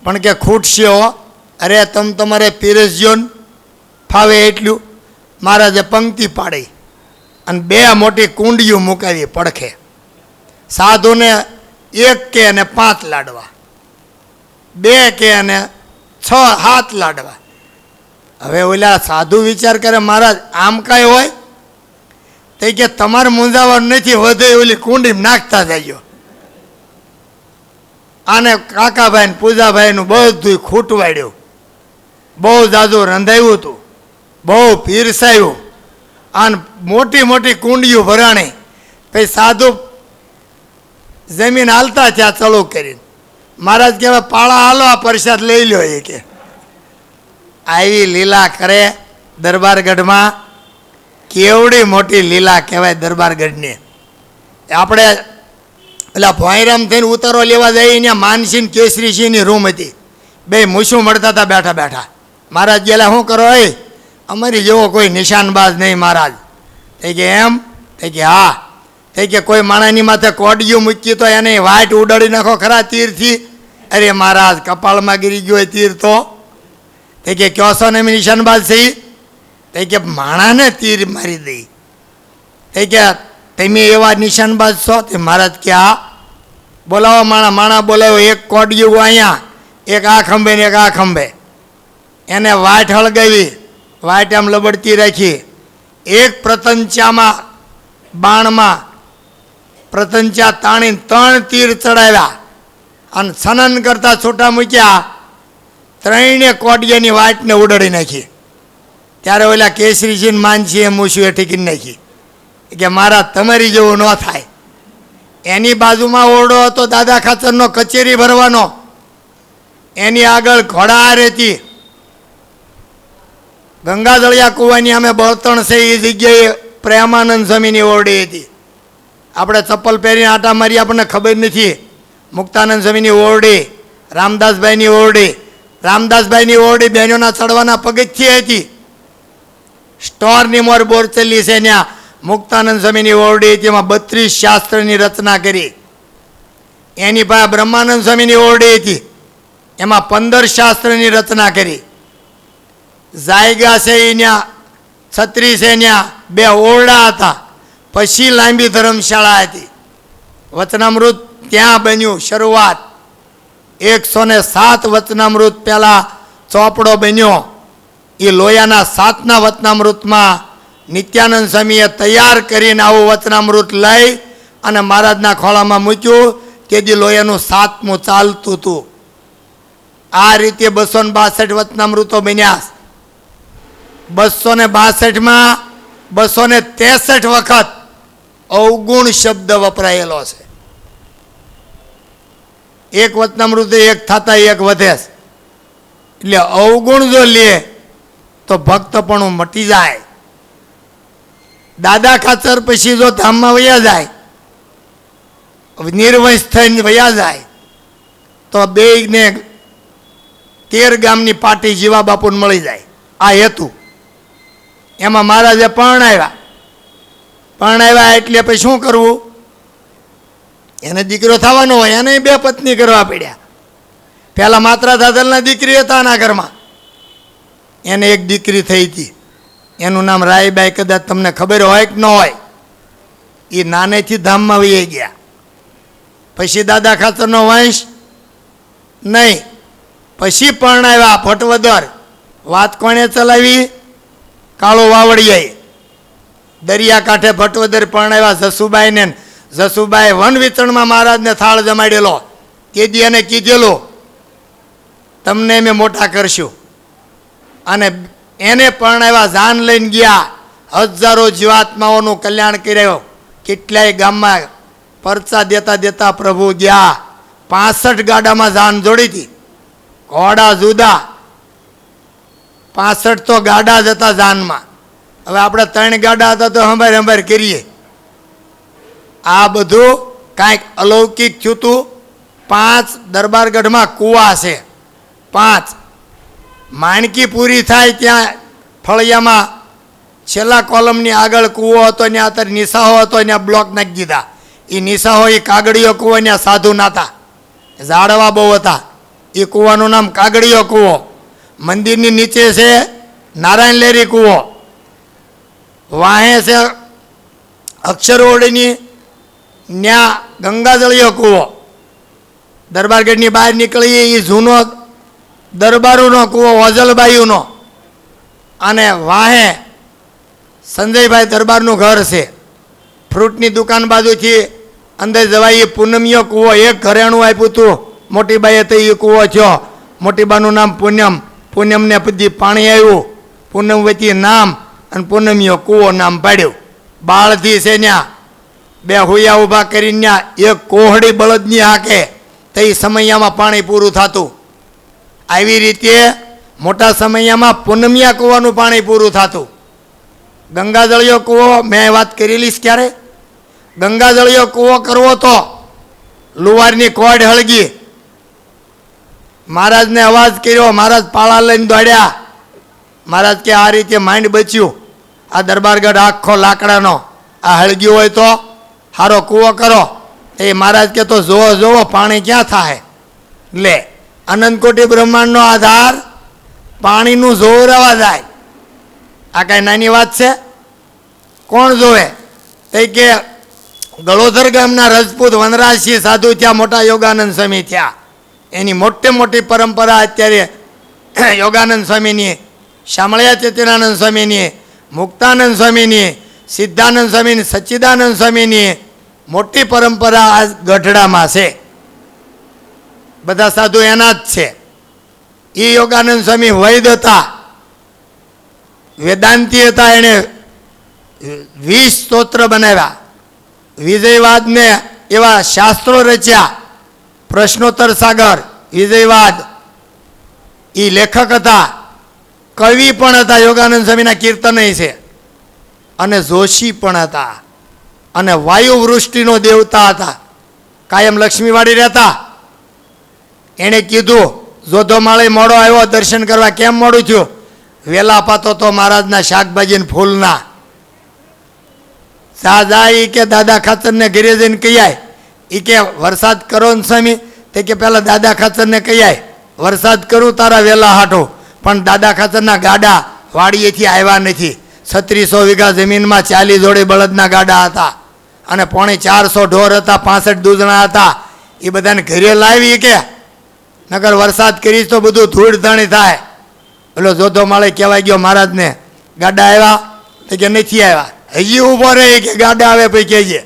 પણ કે ખૂટશે હો. અરે તમે તમારે પીરસજો ને ફાવે એટલું. મહારાજે પંક્તિ પાડી અને 2 મોટી કુંડીઓ મુકાવી પડખે. સાધુને 1 કે અને 5 લાડવા, 2 કે અને 6-7 લાડવા. હવે ઓલા સાધુ વિચાર કરે, મહારાજ આમ કાંઈ હોય? તો કે તમારે મૂંઝાવાનું નથી, વધે ઓલી કુંડીમાં નાખતા જજો. આને કાકાભાઈ ને પૂજાભાઈનું બધું ખૂટવાડ્યું, બહુ જાજુ રંધાયું હતું, બહુ પીરસાયું, અને મોટી મોટી કુંડીઓ ભરાણી. પછી સાધુ જમીન હાલતા ત્યાં ચાલુ કરીને. મહારાજ કહેવાય પાળા હાલો, આ પ્રસાદ લઈ લો. એ કે આવી લીલા કરે દરબારગઢમાં. કેવડી મોટી લીલા કહેવાય દરબારગઢની. આપણે પેલા ભોંયરામ થઈને ઉતારો લેવા જઈએ, ત્યાં માનસિંહ કેસરીસિંહની રૂમ હતી, 2 મૂછું મળતા હતા બેઠા બેઠા. મહારાજ ગયેલા, શું કરો? એ અમારી જેવો કોઈ નિશાનબાજ નહીં મહારાજ. થઈ કે એમ? થઈ કે હા. થઈ કે કોઈ માણાની માથે કોડિયું મૂકી તો એને વાટ ઉડાડી નાખો ખરા તીરથી? અરે મહારાજ કપાળમાં ગીરી ગયો તીર તો. થઈ કે કયો છો ને નિશાનબાજ છે? થઈ કે માણાને તીર મારી દઈ. થઈ કે તમે એવા નિશાનબાજ છો? તે મહારાજ કે હા. બોલાવો માણા. માણા બોલાવો. 1 કોડિયું અહીંયા, 1 આ ખંભે ને 1 આ ખંભે. એને વાટ હળગાવી, વાટ આમ લબડતી રાખી. 1 પ્રતંચામાં બાણમાં પ્રતંચા તાણીને 3 તીર ચડાવ્યા અને છનન કરતા છૂટા મૂક્યા. 3 કોડિયાની વાટને ઉડાડી નાખી. ત્યારે ઓલા કેસરીસિંહ માનસિંહે મૂછું હેઠી કરી નાખી કે મારા તમારી જેવું ન થાય. એની બાજુમાં ઓરડો હતો દાદા ખાચરનો, કચેરી ભરવાનો. એની આગળ ઘોડા રહેતી. ગંગાજળિયા કુવાની અમે બળતણ છે એ જગ્યાએ પ્રેમાનંદ સ્વામીની ઓરડી હતી. આપણે ચપ્પલ પહેરીને આટા મારી, આપણને ખબર નથી. મુક્તાનંદ સ્વામીની ઓરડી, રામદાસભાઈની ઓરડી. રામદાસભાઈની ઓરડી બહેનોના ચડવાના પગથિયે હતી. સ્ટોરની મોર બોરચલ્લી છે ત્યાં મુક્તાનંદ સ્વામીની ઓરડી હતી. એમાં 32 શાસ્ત્રની રચના કરી. એની પાસે બ્રહ્માનંદ સ્વામીની ઓરડી હતી, એમાં 15 શાસ્ત્રની રચના કરી. જાયગા છે એ ત્યાં, છત્રી છે ત્યાં, 2 ઓરડા હતા. પછી લાંબી ધર્મશાળા હતી. વચનામૃત ત્યાં બન્યું શરૂઆત. 107 વચનામૃત પહેલાં ચોપડો બન્યો. એ લોયાના 7ના વચનામૃતમાં નિત્યાનંદ સ્વામીએ તૈયાર કરીને આવું વચનામૃત લઈ અને મહારાજના ખોળામાં મૂક્યું. તેથી લોયાનું 7મું ચાલતું હતું. આ રીતે 262 વચનામૃતો બન્યા. 262માં 263 વખત અવગુણ શબ્દ વપરાયેલો છે. 1 વચનામૃતે 1 થતા 1 વધે. એટલે અવગુણ જો લે તો ભક્તપણું મટી જાય. દાદા ખાચર પછી જો ધામમાં વયા જાય, નિર્વંશ થઈને વયા જાય, તો 2 ને 13 ગામની પાટી જીવા બાપુને મળી જાય. આ હેતુ. એમાં મહારાજે પરણાવ્યા એટલે પછી શું કરવું? એને દીકરો થવાનો હોય, એને 2 પત્ની કરવા પડ્યા. પહેલાં માત્રા દાદલના દીકરી હતા એના ઘરમાં, એને 1 દીકરી થઈ હતી. એનું નામ રાયબાઈ. કદાચ તમને ખબર હોય કે ન હોય. એ નાનેથી ધામમાં વહી ગયા. પછી દાદા ખાચરનો વંશ નહીં. પછી પરણાવ્યા ભટવદર. વાત કોણે ચલાવી? કાળો વાવડિયાએ. દરિયાકાંઠે ભટવદર પરણાવ્યા જસુબાઈને. જસુબાઈ વન વિતરણમાં મહારાજને થાળ જમાડેલો. તે દી એને કીધેલું તમને અમે મોટા કરશું. અને એને પરણાવ્યા, જાન લઈને ગયા, હજારો જીવાત્માઓનું કલ્યાણ કર્યો. કેટલાય ગામમાં પરચા દેતા દેતા પ્રભુ ગયા. 65 ગાડામાં જાન જોડી હતી, ઘોડા જુદા, 65 તો ગાડા જ હતા જાનમાં. હવે આપણે 3 ગાડા હતા તો હંભાર કરીએ. આ બધું કાંઈક અલૌકિક થયું હતું. 5 દરબારગઢમાં કૂવા છે, 5. માણકી પૂરી થાય ત્યાં ફળિયામાં છેલ્લા કોલમની આગળ કૂવો હતો, ત્યાં અત્યારે નિસાહો હતો, ત્યાં બ્લોક નાખી દીધા. એ નિસાહો, એ કાગડીયો કૂવો, ત્યાં સાધુ નાતા, ઝાડવા બહુ હતા. એ કૂવાનું નામ કાગડીયો કૂવો. મંદિરની નીચે છે નારાયણ લેરી કૂવો, વાહે છે અક્ષરઓળીની ત્યાં ગંગાજળીયો કૂવો. દરબારગઢની બહાર નીકળીએ એ જૂનો દરબારોનો કૂવો, ઓજલબાઈનો. અને વાહે સંજયભાઈ દરબારનું ઘર છે. ફ્રૂટની દુકાન બાજુથી અંદર જવાય એ પૂનમિયો કૂવો, એક ઘરેણું આપ્યું હતું મોટી બાઈએ, તો એ કૂવો થયો. મોટી બાનું નામ પૂનમ, પૂનમને પછી પાણી આવ્યું, પૂનમવતી નામ, અને પૂનમિયો કૂવો નામ પાડ્યું. બાળથી છે ત્યાં 2 હુયા ઊભા કરીને ત્યાં એક કોહડી બળદની હાકે, તો એ સમયમાં પાણી પૂરું થતું. આવી રીતે મોટા સમયમાં પૂનમિયા કૂવાનું પાણી પૂરું થતું. ગંગાજળિયો કૂવો મેં વાત કરેલી છે ક્યારે? ગંગાજળિયો કૂવો કરવો તો લુવારની કોડ હળગી. મહારાજને અવાજ કર્યો, મહારાજ પાળા લઈને દોડ્યા. મહારાજ કે આ રીતે માંડ બચ્યું. આ દરબારગઢ આખો લાકડાનો, આ હળગ્યું હોય તો સારો કૂવો કરો. એ મહારાજ કે તો જોવો જોવો પાણી ક્યાં થાય. લે, અનંતકોટી બ્રહ્માંડનો આધાર પાણીનું જોવરાવા જાય. આ કાંઈ નાની વાત છે? કોણ જોવે? તે કે ગળોધર ગામના રજપૂત વનરાજસિંહ સાધુ થયા, મોટા યોગાનંદ સ્વામી થયા. એની મોટી પરંપરા અત્યારે યોગાનંદ સ્વામીની, શામળિયા ચેતનાનંદ સ્વામીની, મુક્તાનંદ સ્વામીની, સિદ્ધાનંદ સ્વામીની, સચ્ચિદાનંદ સ્વામીની મોટી પરંપરા આ ગઢડામાં છે. બધા સાધુ એના જ છે. એ યોગાનંદ સ્વામી વૈદ હતા, વેદાંતી હતા. એણે 20 સ્તોત્ર બનાવ્યા, વિજયવાદને એવા શાસ્ત્રો રચ્યા. પ્રશ્નોત્તર સાગર, વિજયવાદ. એ લેખક હતા, કવિ પણ હતા. યોગાનંદ સ્વામીના કીર્તનય છે. અને જોશી પણ હતા. અને વાયુવૃષ્ટિનો દેવતા હતા. કાયમ લક્ષ્મીવાડી રહેતા. એણે કીધું, જોધોમાળી મોડો આવ્યો દર્શન કરવા. કેમ મોડું થયું? વેલા પાતો તો મહારાજના શાકભાજી ફૂલના. જા એ કે દાદા ખાચરને ઘરે જઈને કહી આય. એ કે વરસાદ કરો ને સ્વામી? તે કે પહેલાં દાદા ખાચરને કહી આય, વરસાદ કરું તારા વેલા હાટો. પણ દાદા ખાચરના ગાડા વાડીએથી આવ્યા નથી. 3600 વીઘા જમીનમાં 40 જોડી બળદના ગાડા હતા, અને 450 ઢોર હતા, 65 દૂધણા હતા. એ બધાને ઘરે લાવી કે નગર વરસાદ કરીશ તો બધું ધૂળ ધાણી થાય. પેલો જોધો માળે કહેવાય ગયો મહારાજને, ગાડા આવ્યા? તો કે નથી આવ્યા. હજી ઊભો રહે કે ગાડા આવે પછી કહેજે.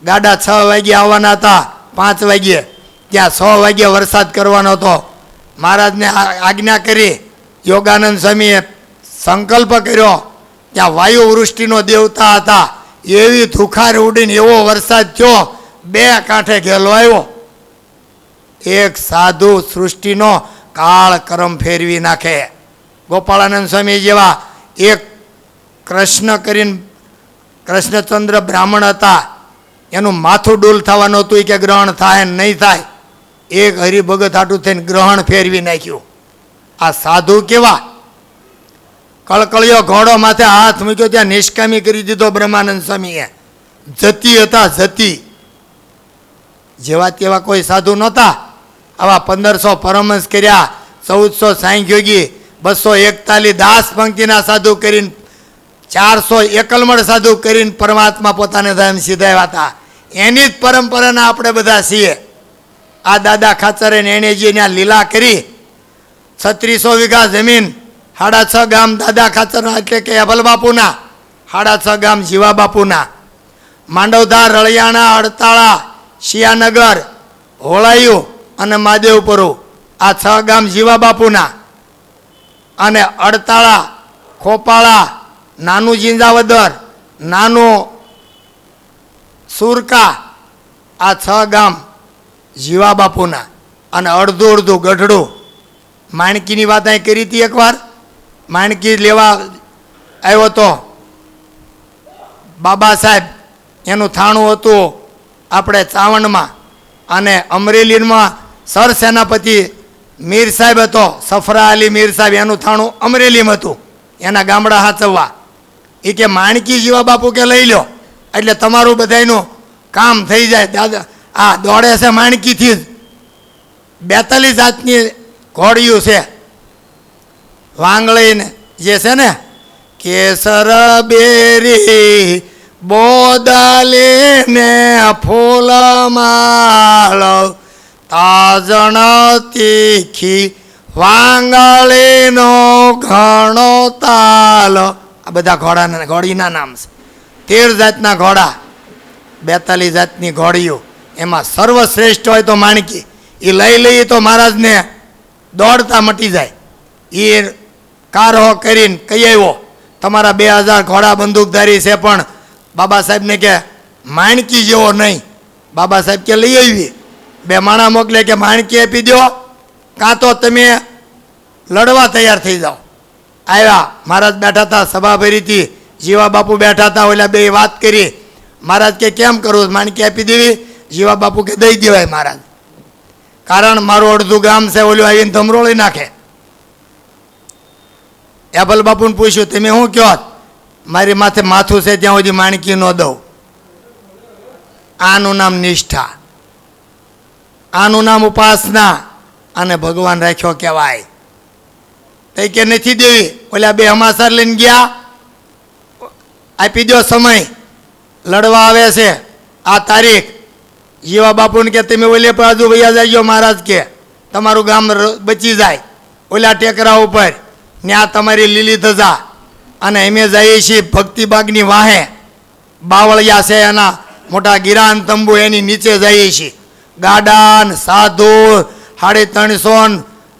ગાડા 6 વાગ્યે આવવાના હતા, 5 વાગ્યે. ત્યાં 6 વાગ્યે વરસાદ કરવાનો હતો. મહારાજને આજ્ઞા કરી. યોગાનંદ સ્વામીએ સંકલ્પ કર્યો. ત્યાં વાયુવૃષ્ટિનો દેવતા હતા. એવી ધુખાર ઉડીને એવો વરસાદ થયો, 2 કાંઠે ઘેલો આવ્યો. એક સાધુ સૃષ્ટિનો કાળ કરમ ફેરવી નાખે. ગોપાળાનંદ સ્વામી જેવા એક કૃષ્ણ કરીને, કૃષ્ણચંદ્ર બ્રાહ્મણ હતા. એનું માથું ડૂલ થવાનું હતું કે ગ્રહણ થાય ને નહીં થાય. એક હરિભગત હાટું થઈને ગ્રહણ ફેરવી નાખ્યું. આ સાધુ કેવા! કળકળિયો ઘોડો માથે હાથ મૂક્યો, ત્યાં નિષ્કામી કરી દીધો બ્રહ્માનંદ સ્વામીએ. જતી હતા, જતી. જેવા તેવા કોઈ સાધુ નહોતા. આવા 1500 પરમહંસ કર્યા, 1400 સાંખ્યોગી, 241 દાસ પંક્તિના સાધુ કરીને, 400 એકલમણ સાધુ કરીને પરમાત્મા પોતાને ધામ સીધાવ્યા હતા. એની જ પરંપરાના આપણે બધા છીએ. આ દાદા ખાચરે એણે જે ત્યાં લીલા કરી, 3600 વીઘા જમીન, 6.5 ગામ દાદા ખાચરના, એટલે કે અભલ બાપુના, 6.5 ગામ જીવા બાપુના, માંડવધાર, રળિયાણા, અડતાળા, શિયાનગર, હોળાયું અને મહાદેવપુરું, આ 6 ગામ જીવા બાપુના, અને અડતાળા, ખોપાળા, નાનું જિંજાવદર, નાનું સુરકા, આ 6 ગામ જીવા બાપુના, અને અડધું અડધું ગઢડું. માણકીની વાત અહીં કરી હતી એકવાર. માણકી લેવા આવ્યો તો બાબા સાહેબ, એનું થાણું હતું આપણે ચાવણમાં, અને અમરેલીમાં સરસેનાપતિ મીર સાહેબ હતો, સફરા અલી મીર સાહેબ, એનું થાણું અમરેલીમાં હતું, એના ગામડા હાચવવા. એ કે માણકી જીવા બાપુ કે લઈ લો એટલે તમારું બધાયનું કામ થઈ જાય. દાદા આ દોડે છે માણકીથી જ. 42 જાતની ઘોડિયું છે. વાંગળીને જે છે ને, કેસર બેરી બોદલીને ફૂલમાળ, તાજણ તીખી વાંગળીનો ઘણો તાલ. આ બધા ઘોડીના નામ છે. 13 જાતના ઘોડા, 42 જાતની ઘોડીઓ. એમાં સર્વશ્રેષ્ઠ હોય તો માણકી. એ લઈ લઈએ તો મહારાજને દોડતા મટી જાય. એ કારો કરીને કહી આવ્યો, તમારા 2000 ઘોડા બંદૂકધારી છે, પણ બાબા સાહેબને કે માણકી જેવો નહીં. બાબા સાહેબ કે લઈ આવી. 2 માણા મોકલે કે માણકી આપી દો, કાં તો તમે લડવા તૈયાર થઈ જાઓ. આવ્યા, મહારાજ બેઠા હતા, સભા ભરી હતી, જીવા બાપુ બેઠા હતા. ઓલા 2 વાત કરી. મહારાજ કે કેમ કરવું, માણકી આપી દેવી? જીવા બાપુ કે દઈ દેવાય મહારાજ, કારણ મારું અડધું ગામ છે, ઓલું આવીને ધમરોળી નાખે. એબલ બાપુને પૂછ્યું, તમે શું કહો? મારી માથે માથું છે ત્યાં સુધી માણકી ન દઉં. આનું નામ નિષ્ઠા, આનું નામ ઉપાસના, અને ભગવાન રાખ્યો કહેવાય. તો કે નથી દેવી. ઓલા 2 હમાસર લઈને ગયા, આપી દો સમય, લડવા આવે છે આ તારીખ. જીવા બાપુને કે તમે ઓલે બાજુ વૈયા જાય મહારાજ કે તમારું ગામ બચી જાય. ઓલા ટેકરા ઉપર ત્યાં તમારી લીલી ધજા, અને અમે જઈએ છીએ ભક્તિબાગની વાહે. બાવળિયા છે એના મોટા ગિરાન તંબુ, એની નીચે જઈએ છીએ. ગાડાન સાધુ 350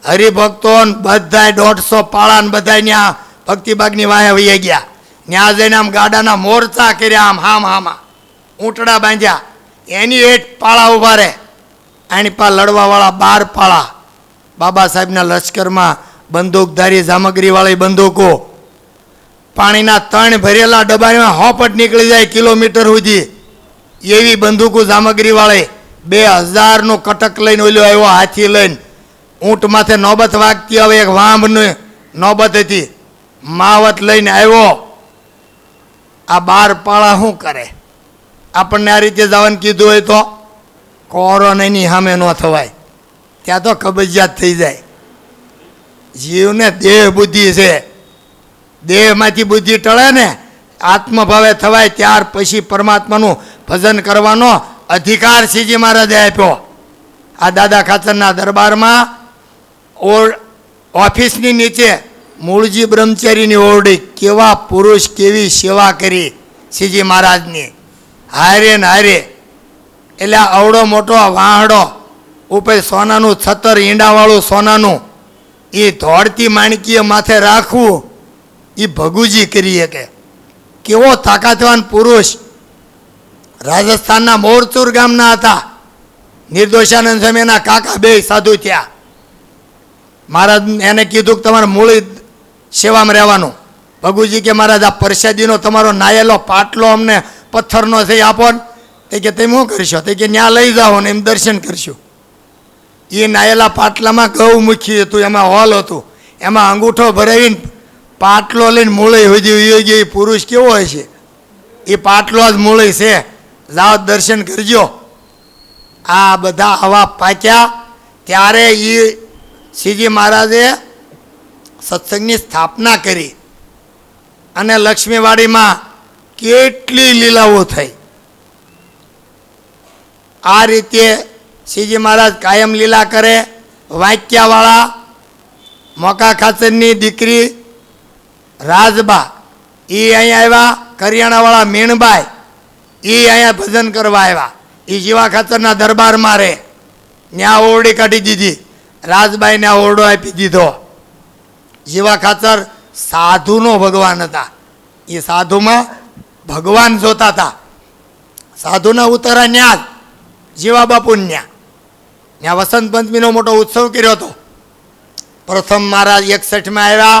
હરિભક્તો બધા 150 પાળા બધા ત્યાં ભક્તિબાગની વાહે વહી ગયા. ત્યાં જઈને આમ ગાડાના મોરચા કર્યા, આમ હામ હામાં ઊંટડા બાંધ્યા. એની 8 પાળા ઉભા રહે. આની પા લડવાવાળા 12 પાળા. બાબા સાહેબના લશ્કરમાં બંદૂકધારી સામગ્રીવાળી બંદૂકો, પાણીના 3 ભરેલા ડબ્બામાં હોપટ નીકળી જાય કિલોમીટર સુધી એવી બંદૂકો સામગ્રીવાળી. 2000નું કટક લઈને ઓલ્યો આવ્યો, હાથી લઈને. ઊંટ માથે નોબત વાગતી, હવે એક વાંભની નોબત હતી, માવત લઈને આવ્યો. આ 12 પાળા શું કરે? આપણને આ રીતે જવાનું કીધું હોય તો કોરોનાની સામે ન થવાય, ત્યાં તો કબજિયાત થઈ જાય. જીવને દેહ બુદ્ધિ છે, દેહમાંથી બુદ્ધિ ટળે ને, આત્મભાવે થવાય, ત્યાર પછી પરમાત્માનું ભજન કરવાનો અધિકાર શ્રીજી મહારાજે આપ્યો. આ દાદા ખાચરના દરબારમાં ઓફિસની નીચે મૂળજી બ્રહ્મચારીની ઓરડી, કેવા પુરુષ કેવી સેવા કરી શ્રીજી મહારાજની, હારે ને હારે. એટલે અવડો મોટો વાહડો ઉપર સોનાનું છતર, ઈંડાવાળું સોનાનું, એ ધોળતી માણકીએ માથે રાખવું, એ ભગુજી કરી શકે. કેવો તાકાતવાન પુરુષ. રાજસ્થાનના મોરચુર ગામના હતા. નિર્દોષાનંદ સ્વામીના કાકા 2 સાધુ થયા. મહારાજ એને કીધું કે તમારે મૂળી સેવામાં રહેવાનું. ભગુજી કે મહારાજ આ પ્રસાદીનો તમારો નાયેલો પાટલો અમને પથ્થરનો છે આપો ને. તે કે તમે શું કરશો? તે કે ત્યાં લઈ જાઓ ને એમ દર્શન કરશું. એ નાયેલા પાટલામાં ગૌમુખી હતું, એમાં હોલ હતું, એમાં અંગૂઠો ભરાવીને પાટલો લઈને મૂળી હોઈ ગઈ. પુરુષ કેવો હોય છે? એ પાટલો જ મૂળી છે. જાઓ દર્શન કરજો. આ બધા આવા પાક્યા ત્યારે એ શ્રીજી મહારાજે સત્સંગની સ્થાપના કરી, અને લક્ષ્મીવાડીમાં કેટલી લીલાઓ થઈ. આ રીતે શ્રીજી મહારાજ કાયમ લીલા કરે. વાંક્યાવાળા મોકા ખાચરની દીકરી રાજબા, એ અહીંયા આવ્યા. કરિયાણાવાળા મીણબાઈ, એ અહીંયા ભજન કરવા આવ્યા. એ જીવા ખાચરના દરબારમાં રહે. ત્યાં ઓરડી કાઢી દીધી. રાજબાઈને આ ઓરડો આપી દીધો. જીવા ખાચર સાધુનો ભગવાન હતા. એ સાધુમાં ભગવાન જોતા હતા. સાધુના ઉતારા ન્યા જીવા બાપુ ત્યાં વસંત પંચમીનો મોટો ઉત્સવ કર્યો હતો. પ્રથમ મહારાજ 61માં આવ્યા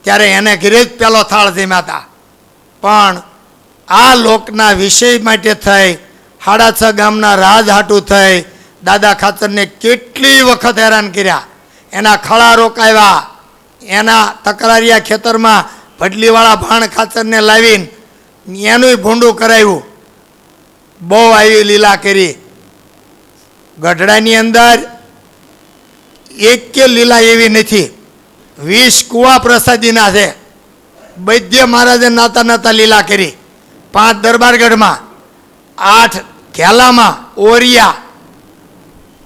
ત્યારે એને ઘરે જ પહેલો થાળ જમ્યા હતા. પણ આ લોકના વિષય માટે થઈ 6.5 ગામના રાજ હાટું થઈ દાદા ખાચરને કેટલી વખત હેરાન કર્યા. એના ખળા રોકાવ્યા. એના તકરારિયા ખેતરમાં ભડલીવાળા ભાણ ખાચરને લાવીને એનું ભૂંડું કરાવ્યું. બહુ આવી લીલા કરી. ગઢડાની અંદર એક કે લીલા એવી નથી. 20 કુવા પ્રસાદીના છે. વૈદ્ય મહારાજે નાતા નાતા લીલા કરી. 5 દરબારગઢમાં, 8 ઘેલામાં, ઓરિયા,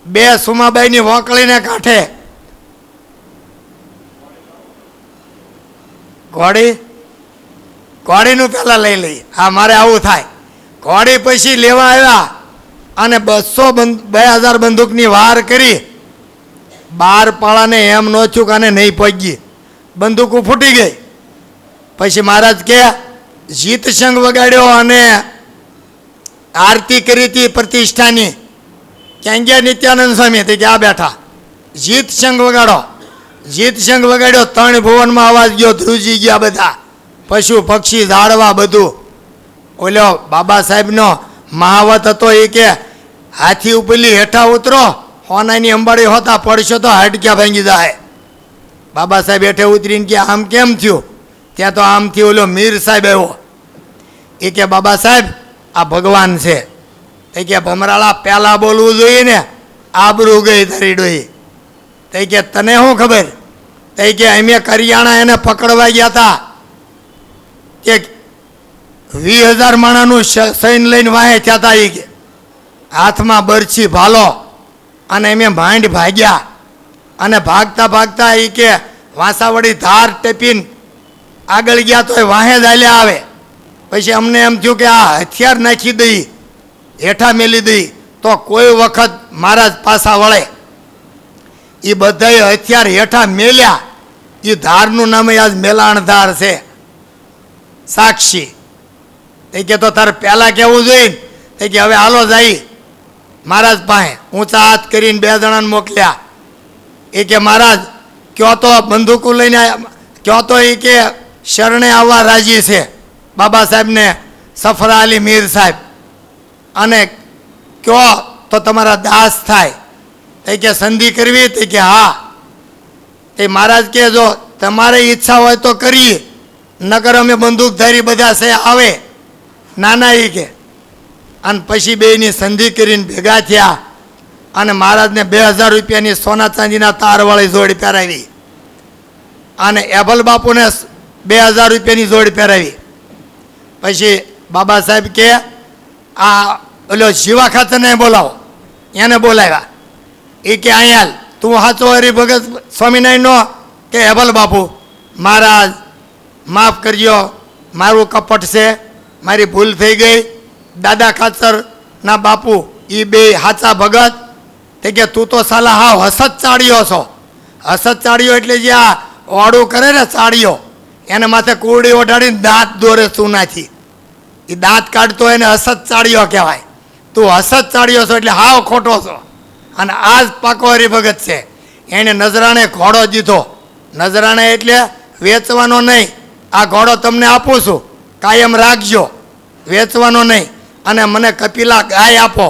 2 સુમાબાઈની વોકળીને કાંઠે. ઘોડીનું પહેલાં લઈ લઈએ. હા, મારે આવું થાય. ઘોડી પછી લેવા આવ્યા અને 2000 બંદૂકની વાર કરી. 12 પાળાને એમ ન થયું કે આને નહીં પહોંચી. બંદૂકો ફૂટી ગઈ. પછી મહારાજ કે જીત સંઘ વગાડ્યો અને આરતી કરી હતી પ્રતિષ્ઠાની. ક્યાં ગયા નિત્યાનંદ સ્વામી? તે કે આ બેઠા. જીત સંઘ વગાડો. જીત સંઘ વગાડ્યો. 3 ભુવનમાં અવાજ ગયો. ધ્રુજી ગયા બધા પશુ પક્ષી ઝાડવા બધું. ઓલો બાબા સાહેબનો મહાવત હતો. એ કે હાથી ઉપરલી હેઠા ઉતરો, હોનાની અંબાડી હોતા પડશો તો હાડક્યા ભાંગી જાય. બાબા સાહેબ હેઠે ઉતરીને કે આમ કેમ થયું? ત્યાં તો આમથી ઓલો મીર સાહેબ આવ્યો. એ કે બાબા સાહેબ આ ભગવાન છે. તે કે ભમરાળા પહેલાં બોલવું જોઈએ ને, આબરૂ ગઈ તારી ડોઈ. તે કે તને શું ખબર? તે કે અમે કરિયાણા એને પકડવા ગયા હતા. કે 20,000 માણાનું સૈન્ય લઈને વાહે થયા હતા. એ કે હાથમાં બરછી ભાલો અને એમ માંડ ભાગ્યા. અને ભાગતા ભાગતા એ કે વાંસાવડી ધાર ટેપીને આગળ ગયા તો એ વાહે જ હાલ્યા આવે. પછી અમને એમ થયું કે આ હથિયાર નાખી દઈ, હેઠા મેલી દઈ તો કોઈ વખત મહારાજ પાછા વળે. એ બધાએ હથિયાર હેઠા મેલ્યા. એ ધારનું નામ આજ મેલાણ ધાર છે. સાક્ષી. તે કે તો તારે પહેલાં કહેવું જોઈએ. તે કે હવે હાલો જાય મહારાજ પાસે. ઊંચા હાથ કરીને 2 જણાને મોકલ્યા. એ કે મહારાજ કયો તો બંદૂકો લઈને કયો તો એ કે શરણે આવવા રાજી છે બાબા સાહેબને, સફરા અલી મીર સાહેબ. અને કયો તો તમારા દાસ થાય. તે કે સંધિ કરવી? તે કે હા. તે મહારાજ કે જો તમારે ઈચ્છા હોય તો કરીએ, નકર અમે બંદૂકધારી બધા છે આવે. નાના એ કે. અને પછી બેયની સંધિ કરીને ભેગા થયા અને મહારાજને 2000 રૂપિયાની સોના ચાંદીના તારવાળી જોડી પહેરાવી અને એબલ બાપુને 2000 રૂપિયાની જોડી પહેરાવી. પછી બાબા સાહેબ કે આ ઓલો જીવા ખાચરને બોલાવો. એને બોલાવ્યા. એ કે અહીંયા તું સાચો હરિભગત સ્વામિનારાયણનો કે એબલ બાપુ? મહારાજ માફ કરજો, મારું કપટ છે, મારી ભૂલ થઈ ગઈ. દાદા ખાચરના બાપુ એ 2 સાચા ભગત. તે કે તું તો સાલા હાવ હસત ચાળ્યો છો. હસત ચાળ્યો એટલે જે આ ઓળું કરે ને ચાળ્યો, એને માથે કુરડી ઓઢાડીને દાંત દોરે ચૂનાથી. એ દાંત કાઢતો એને હસત ચાળ્યો કહેવાય. તું હસત ચાળ્યો છો એટલે હાવ ખોટો છો. અને આ જ પાકો હરિભગત છે. એને નજરાણે ઘોડો દીધો. નજરાણે એટલે વેચવાનો નહીં. આ ઘોડો તમને આપું છું, કાયમ રાખજો, વેચવાનો નહીં. અને મને કપિલા ગાય આપો.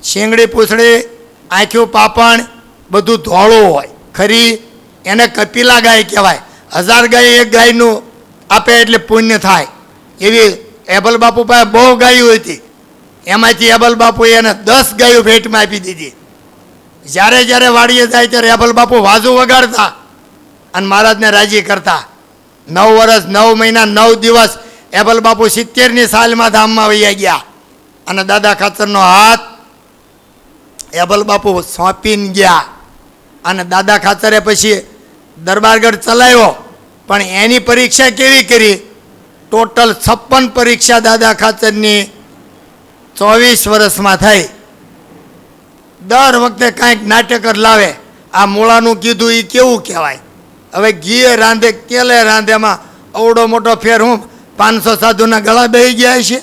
શીંગડી પૂંછડી, આંખ્યું પાપણ બધું ધોળું હોય ખરી, એને કપિલા ગાય કહેવાય. 1000 ગાય એક ગાયનું આપે એટલે પુણ્ય થાય. એવી એબલ બાપુ પાસે બહુ ગાયો હતી. એમાંથી એબલ બાપુએ એને 10 ગાયો ભેટમાં આપી દીધી. જ્યારે જ્યારે વાડીએ જાય ત્યારે એબલ બાપુ વાજુ વગાડતા અને મહારાજને રાજી કરતા. 9 વર્ષ 9 મહિના 9 દિવસ એબલ બાપુ 70ની સાલમાં ધામમાં વૈયા ગયા. અને દાદા ખાચરનો હાથ એબલ બાપુ સોંપીને ગયા. અને દાદા ખાચરે પછી દરબારગઢ ચલાવ્યો. પણ એની પરીક્ષા કેવી કરી? ટોટલ 56 પરીક્ષા દાદા ખાચરની 24 વર્ષમાં થઈ. દર વખતે કાંઈક નાટક જ લાવે. આ મૂળાનું કીધું એ કેવું કહેવાય? હવે ઘી રાંધે તેલે રાંધે, એમાં અવડો મોટો ફેર. હું 500 સાધુના ગળા બેહી ગયા છે?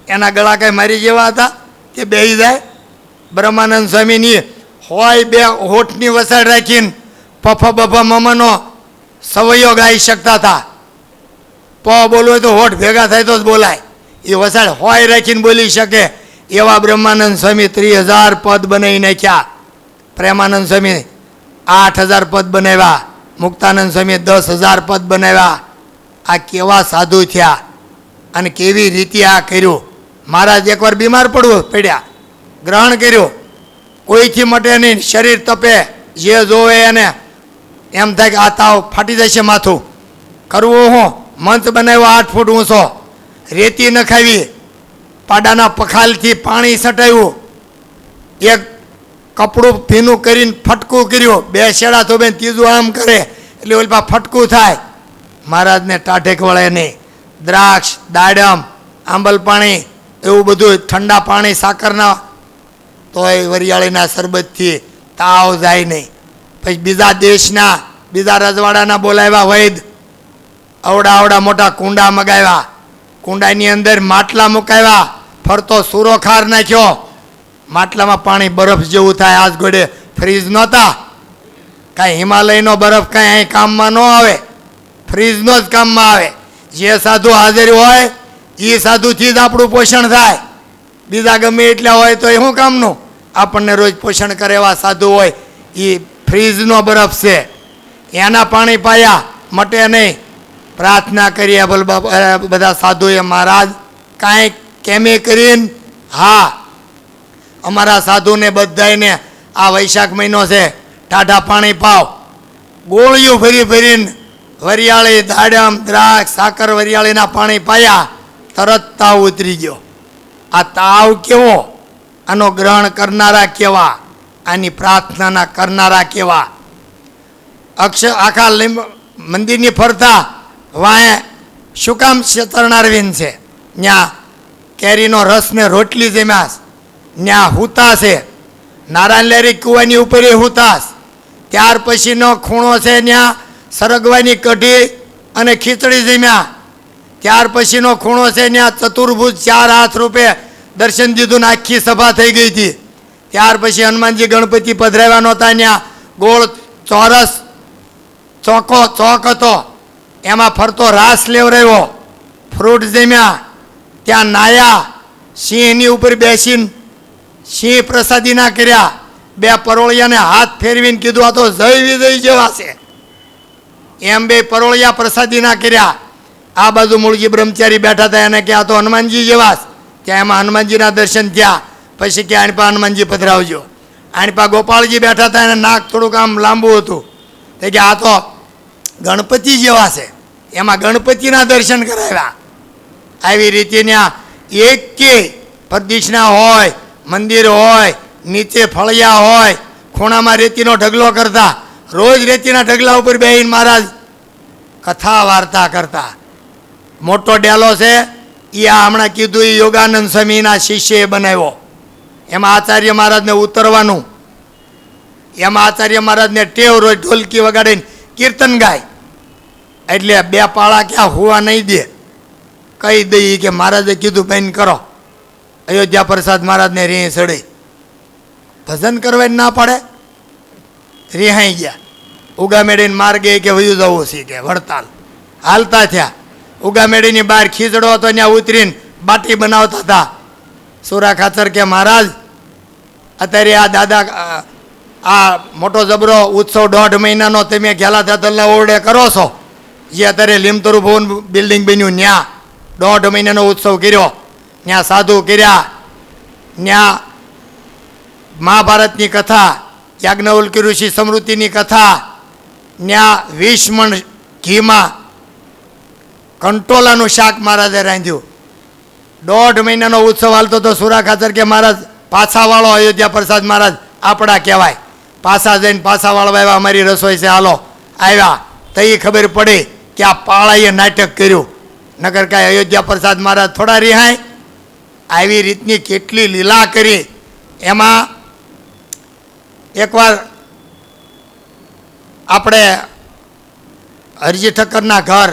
એના ગળા કાંઈ મારી જેવા હતા કે બેહી જાય? બ્રહ્માનંદ સ્વામીની હોય બે હોઠની વસાડ રાખીને પફા બફા મમનો સવૈયો ગાઈ શકતા હતા. પ બોલવું હોય તો હોઠ ભેગા થાય તો જ બોલાય. એ વસાડ હોય રાખીને બોલી શકે એવા બ્રહ્માનંદ સ્વામી 30,000 પદ બનાવી નાખ્યા. પ્રેમાનંદ સ્વામી 8,000 પદ બનાવ્યા. મુક્તાનંદ સ્વામી 10,000 પદ બનાવ્યા. આ કેવા સાધુ થયા અને કેવી રીતે આ કર્યું. મહારાજ એકવાર બીમાર પડ્યા, ગ્રહણ કર્યું, કોઈથી મટે નહીં, શરીર તપે, જે જોવે એને એમ થાય કે આ તાવ ફાટી જશે માથું. કરવું હું? મંચ બનાવ્યો 8 ફૂટ ઊંચો, રેતી નખાવી, પાડાના પખાલથી પાણી છટાવ્યું, એક કપડું ભીનું કરીને ફટકું કર્યું, 2 શેડા થોબે ત્રીજું આમ કરે એટલે ઓલી પા ફટકું થાય. મહારાજને ટાઢેક વળે નહીં. દ્રાક્ષ, દાડમ, આંબલ પાણી એવું બધું, ઠંડા પાણી સાકરના, તોય વરિયાળીના શરબતથી તાવ જાય નહીં. પછી બીજા દેશના બીજા રજવાડાના બોલાવ્યા વૈદ, અવડા મોટા કુંડા મગાવ્યા, કુંડાની અંદર માટલા મુકાવ્યા, ફરતો સૂરો ખાર નાખ્યો, માટલામાં પાણી બરફ જેવું થાય. આજ ઘોડે ફ્રીજ નહોતા, કાંઈ હિમાલયનો બરફ કાંઈ અહીં કામમાં ન આવે, ફ્રીજનો જ કામમાં આવે. જે સાધુ હાજર હોય એ સાધુથી જ આપણું પોષણ થાય. બીજા ગમે એટલા હોય તો એ શું કામનું? આપણને રોજ પોષણ કરે એવા સાધુ હોય એ ફ્રીજનો બરફ છે, એના પાણી પાયા, મટે નહીં. પ્રાર્થના કરીએ બધા સાધુએ, મહારાજ કાંઈક કેમે કરીને, હા અમારા સાધુને બધાને આ વૈશાખ મહિનો છે, ટાઢા પાણી પાવ. ગોળીઓ ભરીને વરિયાળી, દાડમ, દ્રાક્ષ, સાકર વરિયાળીના પાણી પાયા, તરત તાવ ઉતરી ગયો. આ તાવ કેવો? આનો ગ્રહણ કરનારા કેવા? આની પ્રાર્થનાના કરનારા કેવા? આખા મંદિરની ફરતા વાંહે શું કામ તરણારવિંદ છે? ત્યાં કેરીનો રસ ને રોટલી જમ્યાસ, ત્યાં હુતા છે. નારાયણ લેરી કુવાની ઉપર હુતાસ. ત્યાર પછીનો ખૂણો છે, ત્યાં સરગવાની કઢી અને ખીચડી જમ્યા. ત્યાર પછીનો ખૂણો છે, ત્યાં ચતુર્ભુજ 4 હાથ રૂપે દર્શન દીધું ને આખી સભા થઈ ગઈ હતી. ત્યાર પછી હનુમાનજી ગણપતિ પધરાવ્યા નહોતા, ત્યાં ગોળ ચોરસ ચોક હતો, એમાં ફરતો રાસ લેવરાવ્યો, ફ્રૂટ જમ્યા, ત્યાં નાયા, સિંહની ઉપર બેસીને સિંહ પ્રસાદી ના કર્યા, 2 પરોળિયાને હાથ ફેરવીને કીધું આ તો જય વિજય જેવા છે, એમ 2 પરોળિયા પ્રસાદી ના કર્યા. આ બાજુ મૂળજી બ્રહ્મચારી બેઠા હતા, એને કે આ તો હનુમાનજી જેવા. ત્યાં એમાં હનુમાનજીના દર્શન થયા. પછી કે આણપા હનુમાનજી પધરાવજો. આણપા ગોપાળજી બેઠા હતા, એને નાક થોડુંક આમ લાંબુ હતું, તે કે આ તો ગણપતિ જેવા છે, એમાં ગણપતિના દર્શન કરાવ્યા. આવી રીતે ત્યાં એકે પ્રદિક્ષના હોય, મંદિર હોય, નીચે ફળિયા હોય, ખૂણામાં રેતીનો ઢગલો કરતા, રોજ રેતીના ઢગલા ઉપર બેહીને મહારાજ કથા વાર્તા કરતા. મોટો ડેલો છે એ આ હમણાં કીધું એ યોગાનંદ સ્વામીના શિષ્યએ બનાવ્યો. એમાં આચાર્ય મહારાજને ઉતરવાનું, એમાં આચાર્ય મહારાજને ટેવ રોજ ઢોલકી વગાડીને કીર્તન ગાય. એટલે 2 પાળા ક્યાં હોવા નહીં દે, કહી દઈએ કે મહારાજે કીધું બંધ કરો. અયોધ્યા પ્રસાદ મહારાજને રીહ ચડી, ભજન કરવાની ના પાડે, રિહાઈ ગયા. ઉગામેડીને માર્ગે કે વયું જવું છે કે વડતાલ હાલતા થયા. ઉગામેડીની બહાર ખીચડો હતો, ત્યાં ઉતરીને બાટી બનાવતા હતા. સુરા ખાચર કે મહારાજ અત્યારે આ દાદા આ મોટો જબરો ઉત્સવ 1.5 મહિનાનો તમે ઘેલા થતા ઓરડે કરો છો, જે અત્યારે લીમતરુ ભવન બિલ્ડિંગ બન્યું, ત્યાં 1.5 મહિનાનો ઉત્સવ કર્યો, ત્યાં સાધુ કર્યા, ત્યાં મહાભારતની કથા, યાજ્ઞવલ્ક્ય ઋષિ સમૃદ્ધિની કથા, ત્યાં 20 મણ ઘીમાં કંટોલાનું શાક મહારાજે રાંધ્યું. 1.5 મહિનાનો ઉત્સવ હાલતો તો સુરા ખાચર કે મહારાજ પાછા વાળો અયોધ્યા પ્રસાદ મહારાજ આપણા કહેવાય, પાછા જઈને પાછા વાળવા આવ્યા, અમારી રસોઈ છે હાલો. આવ્યા તો એ ખબર પડી કે આ પાળાએ નાટક કર્યું, નગર કાંઈ અયોધ્યા પ્રસાદ મહારાજ થોડા રિહાય. આવી રીતની કેટલી લીલા કરી. એમાં એકવાર આપણે હરજી ઠક્કરના ઘર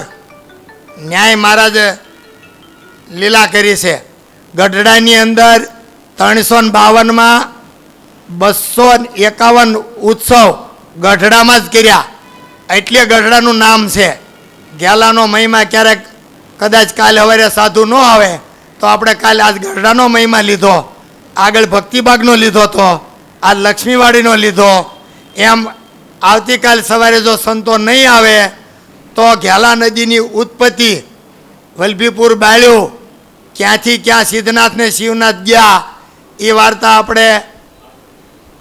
ન્યાય મહારાજે લીલા કરી છે. ગઢડાની અંદર 352માં 251 ઉત્સવ ગઢડામાં જ કર્યા, એટલે ગઢડાનું નામ છે. ગેલાનો મહિમા ક્યારેક કદાચ કાલે સવારે સાધુ ન આવે તો આપણે કાલે આજ ગઢડાનો મહિમા લીધો, આગળ ભક્તિબાગનો લીધો, તો આજ લક્ષ્મીવાડીનો લીધો. એમ આવતીકાલ સવારે જો સંતો નહીં આવે તો ઘેલા નદીની ઉત્પત્તિ વલભીપુર બાળ્યું, ક્યાંથી ક્યાં સિદ્ધનાથને શિવનાથ ગયા એ વાર્તા આપણે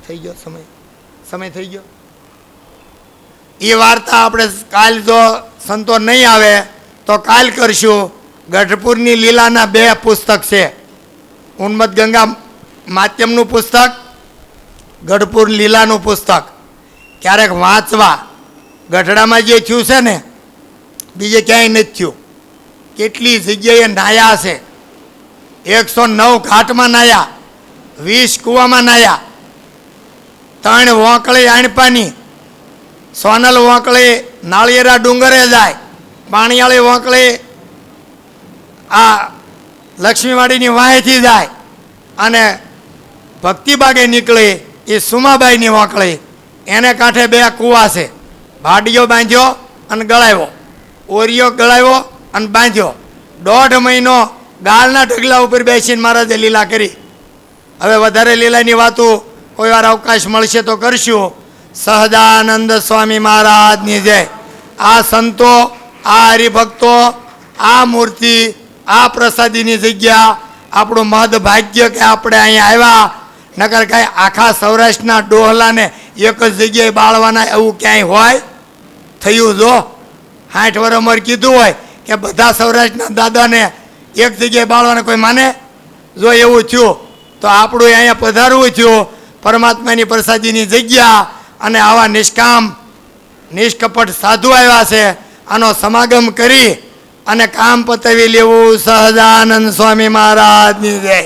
થઈ ગયો સમય થઈ ગયો. એ વાર્તા આપણે કાલ જો સંતો નહીં આવે તો કાલ કરશું. ગઢપુરની લીલાના 2 પુસ્તક છે, ઉન્મત્ત ગંગા માધ્યમનું પુસ્તક, ગઢપુર લીલાનું પુસ્તક. ક્યારેક વાંચવા. ગઢડામાં જે થયું છે ને બીજે ક્યાંય નથી થયું. કેટલી જગ્યાએ નાયા છે, 109 ઘાટમાં નાયા, 20 કૂવામાં નાયા, 3 વોંકળી આણપાની, સોનલ વોંકળી નાળિયેરા ડુંગરે જાય, પાણીયાળી વોંકળી આ લક્ષ્મીવાડીની વાંહેથી જાય, અને ભક્તિબાગે નીકળી એ સુમાબાઈની વોંકળી, એને કાંઠે 2 કૂવા છે. ભાડિયો બાંધ્યો અને ગળાવ્યો, ઓરિયો ગળાવ્યો અને બાંધ્યો. 1.5 મહિનો ગાળના ઢગલા ઉપર બેસીને મહારાજે લીલા કરી. હવે વધારે લીલાની વાતો કોઈ વાર અવકાશ મળશે તો કરશું. સહજાનંદ સ્વામી મહારાજની જય. આ સંતો, આ હરિભક્તો, આ મૂર્તિ, આ પ્રસાદીની જગ્યા આપણું મહદ ભાગ્ય કે આપણે અહીંયા આવ્યા. નકર કાંઈ આખા સૌરાષ્ટ્રના ડોહલાને એક જ જગ્યાએ બાળવાના એવું ક્યાંય હોય? થયું જો 60 વર્ષ ઉંમર કીધું હોય કે બધા સૌરાષ્ટ્રના દાદાને એક જગ્યાએ બાળવાને કોઈ માને? જો એવું થયું તો આપણું અહીંયા પધારવું થયું પરમાત્માની પ્રસાદીની જગ્યા, અને આવા નિષ્કામ નિષ્કપટ સાધુ આવ્યા છે. આનો સમાગમ કરી અને કામ પતાવી લેવું. સહજાનંદ સ્વામી મહારાજની જય.